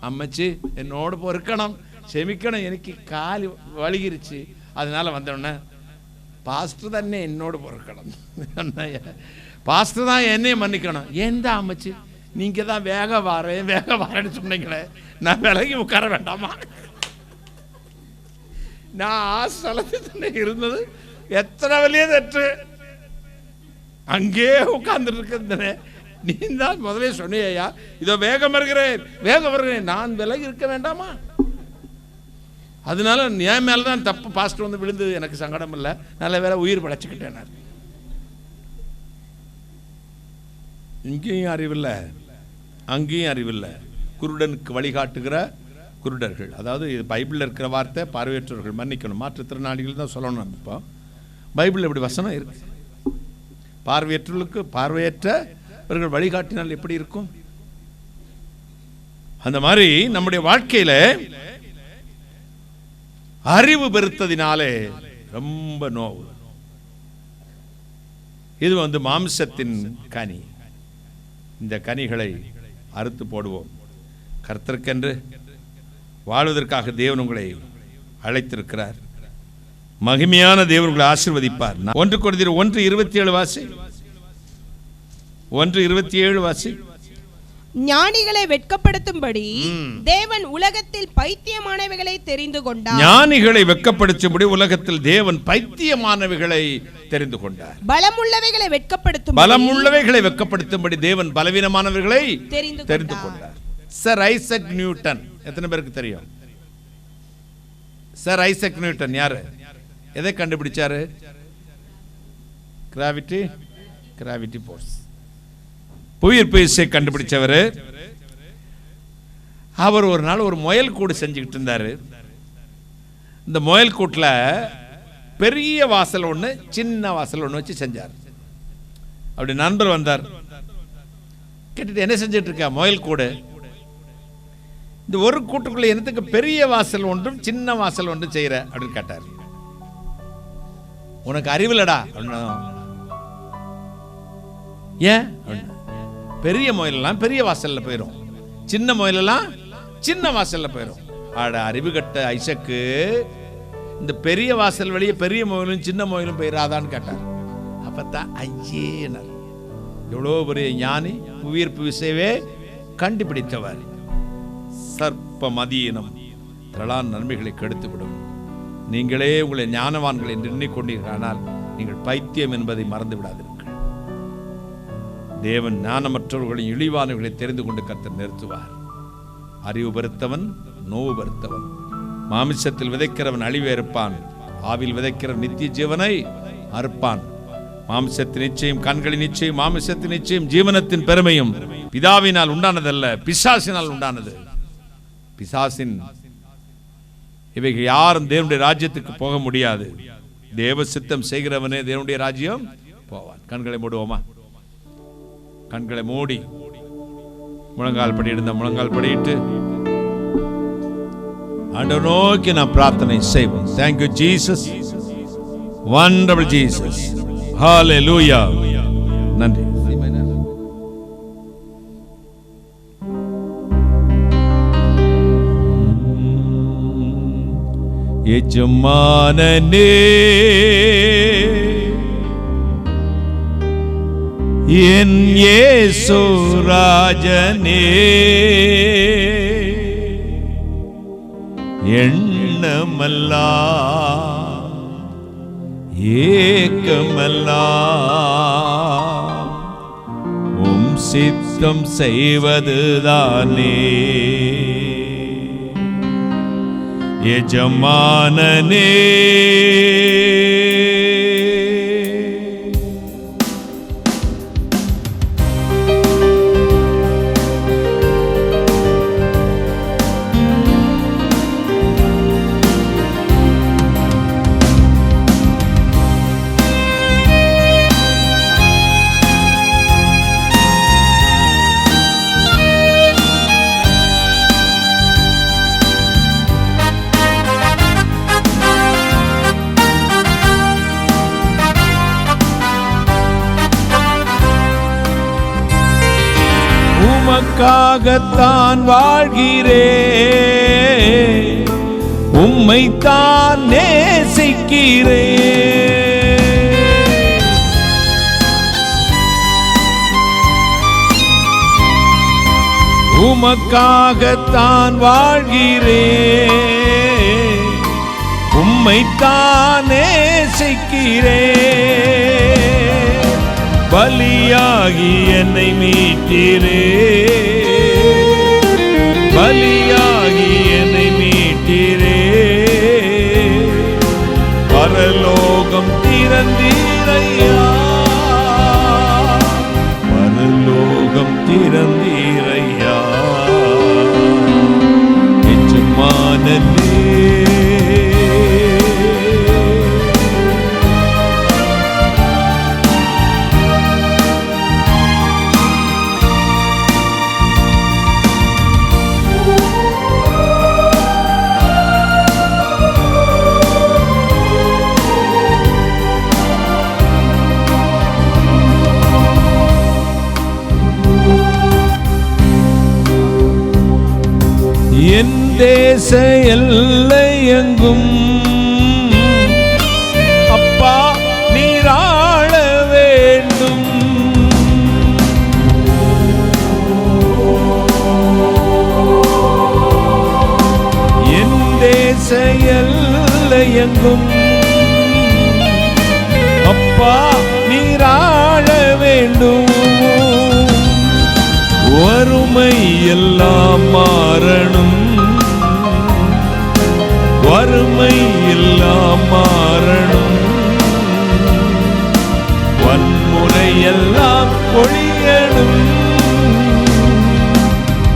[SPEAKER 2] அம்மச்சி என்னோட பொறுக்கணும், ക്ഷമിക്കണം, എനിക്ക് കാല് வலிகிருச்சு, அதனால வந்தோடனே பாஸ்டர் തന്നെ എന്നോട് பொறுக்கணும், பாஸ்டர் தான் என்னைய மன்னிக்கணும். ஏன்டா அம்மச்சி நீங்கள் தான் வேக வாரேன்னு சொன்னீங்களே, நான் விலகி உட்கார வேண்டாமா? நான் ஆஸ்தலத்தில் തന്നെ இருந்தது எத்தனை வழியே தட்டு அங்கே உட்கார்ந்துருக்கிறேன். நீ தான் முதலே சொன்னியா, இதோ வேகம் வருகிறேன், நான் விலகி இருக்க வேண்டாமா? அதனால என் மேல தான் தப்பு. பாஸ்டர் வந்து விழுந்தது எனக்கு சங்கடம் இல்லை, நல்ல வேலை உயிர் படைச்சுக்கிட்டேன். இங்கேயும் அறிவில்லை, அங்கேயும் அறிவில்லை. குருடனுக்கு வழிகாட்டுகிற குருடர்கள், அதாவது இது பைபிளில் இருக்கிற வார்த்தை. பார்வையற்றவர்கள் மன்னிக்கணும், மாற்றுத்திறனாளிகள் தான் சொல்லணும். இப்போ பைபிளில் எப்படி வசனம் இருக்கு? பார்வையற்றவர்கள் வழிகாட்டினால் எப்படி இருக்கும்? அந்த மாதிரி நம்முடைய வாழ்க்கையில அறிவு பெருத்ததினாலே ரொம்ப நோவு. இது வந்து மாம்சத்தின் கனி. இந்த கனிகளை அறுத்து போடுவோம். கர்த்தருக்கென்று வாழ்வதற்காக தேவன் உங்களை அழைத்திருக்கிறார். மகிமையான தேவன் உங்களை ஆசீர்வதிப்பார். 1 கொரிந்தியர் 1:27 வாசி. 1:27 வாசி.
[SPEAKER 3] ஞானிகளை வெட்கப்படுத்தும்படி தேவன் உலகத்தில் பைத்தியமானவைகளை தெரிந்து கொண்டார்.
[SPEAKER 2] ஞானிகளை வெட்கப்படுத்தும்படி உலகத்தில் தேவன் பைத்தியமானவைகளை தெரிந்து கொண்டார்.
[SPEAKER 3] பலமுள்ளவைகளை
[SPEAKER 2] வெட்கப்படுத்தும்படி தேவன் பலவீனமானவர்களை தெரிந்து கொண்டார். சர் ஐசக் நியூட்டன் எத்தனை பேருக்கு தெரியும்? சர் ஐசக் நியூட்டன் யாரு? எதை கண்டுபிடிச்சாரு? கிராவிட்டி ஃபோர்ஸ், புவியீர்ப்பு விசையை கண்டுபிடிச்சவர். அவர் ஒரு நாள் ஒரு முயல் கூடு செஞ்சுக்கிட்டு இருந்தாரு. இந்த முயல் கூட்டில் பெரிய வாசல் ஒன்று, சின்ன வாசல் ஒன்று வச்சு செஞ்சார். அப்படி நண்பர் வந்தார், கேட்டுட்டு என்ன செஞ்சுட்டு இருக்கா? முயல் கூடு. இந்த ஒரு கூட்டுக்குள்ள என்னத்துக்கு பெரிய வாசல் ஒன்றும் சின்ன வாசல் ஒன்றும் செய்யற அப்படின்னு கேட்டார். உனக்கு அறிவில்லடா. ஏன்? பெரிய முயலெல்லாம் பெரிய வாசல்ல போயிடும், சின்ன முயலெல்லாம் சின்ன வாசல்ல போயிடும். ஆட அறிவு கட்ட ஐசக்கு, இந்த பெரிய வாசல் வழியே பெரிய முயலும் சின்ன முயலும் போயிடாதான்னு கேட்டார். அப்பத்தான் ஐயேனர், எவ்வளோ பெரிய ஞானி, உயிர்ப்பு விசையவே கண்டுபிடித்தவர். சர்ப்ப மதியினம் திரளான் நன்மைகளை கெடுத்துவிடும். நீங்களே உங்களை ஞானவான்கள் என்று எண்ணிக்கொண்டீர்களானால் நீங்கள் பைத்தியம் என்பதை மறந்து விடாதீர்கள். தேவன் ஞானமற்றவர்களையும் இழிவானவர்களை தெரிந்து கொண்டு கர்த்தர் நிறுத்துவார். அறிவு பெருத்தவன் நோவு பெருத்தவன். மாமிசத்தில் விதைக்கிறவன் அழிவை அறுப்பான், ஆவில் விதைக்கிற நித்திய ஜீவனை அறுப்பான். மாமிசத்தின் நிச்சயம் கண்களின் நிச்சயம், மாமிசத்தின் நிச்சயம் ஜீவனத்தின் பெருமையும் பிதாவினால் உண்டானதல்ல, பிசாசினால் உண்டானது. பிசாசின் இவைகள் யாரும் தேவனுடைய ராஜ்யத்துக்கு போக முடியாது. தேவ சித்தம் செய்கிறவனே தேவனுடைய ராஜ்யம் போவான். கண்களை மூடுவோமா? கண்களை மூடி முழங்கால் படி இருந்த முழங்கால் படியிட்டு ஆண்டவரை நோக்கி நாம் பிரார்த்தனை செய்வோம். Thank you Jesus, wonderful Jesus, hallelujah. நன்றி. எஜமானனே என் இயேசு ராஜனே, எண்ணமெல்லாம் ஏக்கமெல்லாம் உம் சித்தம் செய்வதுதானே. எஜமானனே உமக்காகத்தான் வாழ்கிறேன், உம்மைத்தான் நேசிக்கிறேன். உமக்காகத்தான் வாழ்கிறேன், உம்மைத்தான் நேசிக்கிறேன். பலியாகி என்னை மீட்டீரே, பலியாகி என்னை மீட்டீரே. பரலோகம் திறந்தீரையா, பரலோகம் திறந்தீரையா. எஜமானனே, என் தேச எல்லையெங்கும் அப்பா நீராள வேண்டும். என் தேச எல்லையெங்கும் அப்பா நீராள வேண்டும். வறுமை எல்லாம் மாறணும், வறுமை எல்லாம் மாறணும். வன்முறை எல்லாம் ஒழியணும்,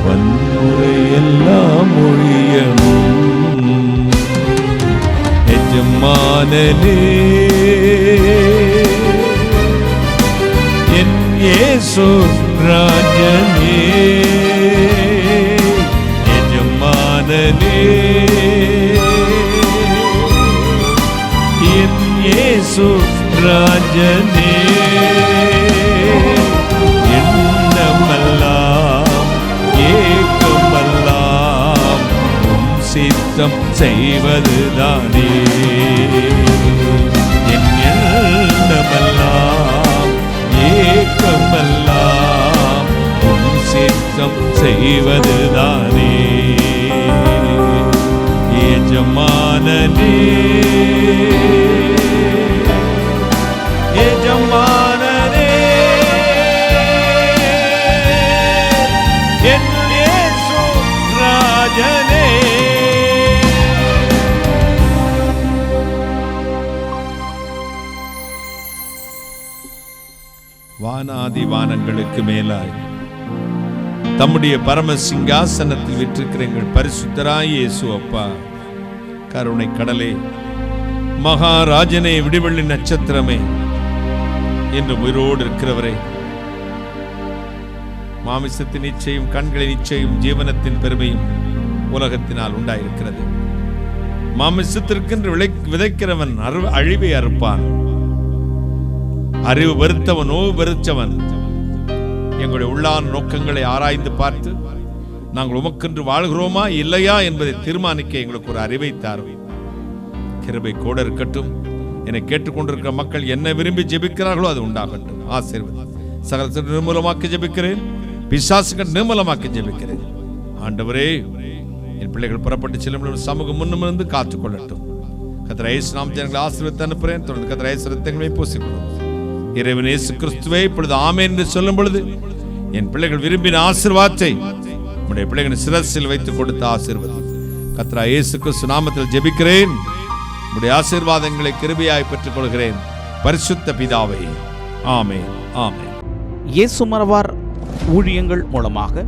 [SPEAKER 2] வன்முறை எல்லாம் ஒழியணும். எஜமானனே, என் இயேசு ராஜனே, எஜமானனே, என் இயேசு ராஜனே. எண்ணமெல்லாம் ஏக்கமெல்லாம் உம் சித்தம் செய்வதுதானே. என் எண்ணமெல்லாம் ஏக்கமெல்லாம் உம் சித்தம் செய்வதுதானே. எஜமானனே, எஜமானனே, என் இயேசு ராஜனே. வானாதி வானங்களுக்கு மேலாய் தம்முடைய பரம சிங்காசனத்தில் விற்றிருக்கிற எங்கள் பரிசுத்தராய் இயேசு அப்பா, கருணை கடலே, மகாராஜனே, விடிவெள்ளி நட்சத்திரமே, என்று உயிரோடு இருக்கிறவரே, மாமிசத்தின் இச்சையும் கண்களின் இச்சையும் ஜீவனத்தின் பெருமையும் உலகத்தினால் உண்டாயிருக்கிறது. மாமிசத்திற்கென்று விதைக்கிறவன் அழிவை அறுப்பான். அறிவு வெறுத்தவனோ வெறுத்தவன். எங்களுடைய உள்ளான நோக்கங்களை ஆராய்ந்து பார்த்து நாங்கள் உமக்கென்று வாழ்கிறோமா இல்லையா என்பதை தீர்மானிக்க எங்களுக்கு ஒரு அறிவை தாரும். கிருபை கூட இருக்கட்டும். என்னை கேட்டுக்கொண்டிருக்கிற மக்கள் என்ன விரும்பி ஜெபிக்கிறார்களோ அது உண்டாகட்டும். ஆசீர்வாதம் சகல நிர்மூலமாக்கி ஜெபிக்கிறேன், பிசாசுகள் நிர்மூலமாக்கி ஜெபிக்கிறேன். ஆண்டவரே, என் பிள்ளைகள் புறப்பட்டு செல்லும் சமூகம் முன்னிருந்து காத்துக்கொள்ளட்டும். கர்த்தர் இயேசு நாமத்தில் ஆசீர்வாதத்தை அனுப்புகிறேன். தொடர்ந்து கர்த்தர் இயேசு ரத்தங்களை பூசிக்கொள்ளும். இறைவன் இயேசு கிறிஸ்துவே இப்பொழுது ஆமென் என்று சொல்லும் பொழுது என் பிள்ளைகள் விரும்பின ஆசீர்வாதத்தை உம்முடைய பிள்ளைகளின் சிரசில் வைத்துக் கொடுத்த ஆசீர்வாதம் கர்த்தர் இயேசு கிறிஸ்து நாமத்தில் ஜெபிக்கிறேன். உம்முடைய ஆசீர்வாதங்களை கிருபையாய் பெற்றுக் கொள்கிறேன். பரிசுத்த பிதாவே, ஆமென், ஆமென்.
[SPEAKER 4] இயேசு மறவார் ஊழியங்கள் மூலமாக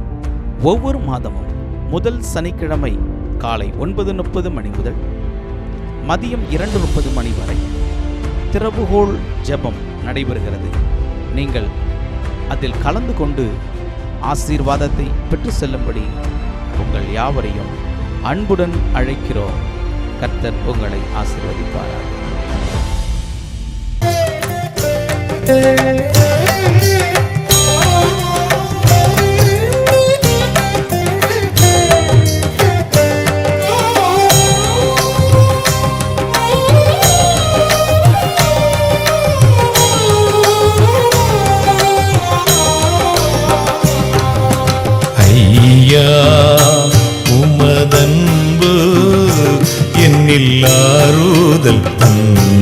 [SPEAKER 4] ஒவ்வொரு மாதமும் முதல் சனிக்கிழமை காலை 9:30 மணி முதல் மதியம் 2:30 மணி வரை திறவுகோல் ஜெபம் நடைபெறுகிறது. நீங்கள் அதில் கலந்து கொண்டு ஆசீர்வாதத்தை பெற்று செல்லும்படி உங்கள் யாவரையும் அன்புடன் அழைக்கிறோம். கர்த்தர் உங்களை ஆசீர்வதிப்பாராக.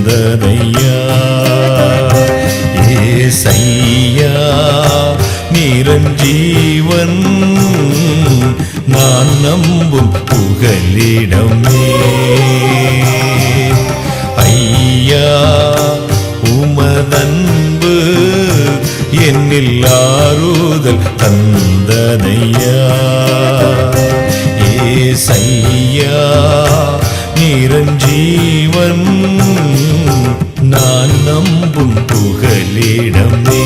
[SPEAKER 5] தந்ததையா. ஏசையா நிரஞ்சீவன் நான் நம்பும் புகலிடமே. ஐயா உமதன்பு என்னில் ஆறுதல் தந்ததையா. ஏசையா நிரஞ்சீவன் நான் நம்பும் புகலிடமே.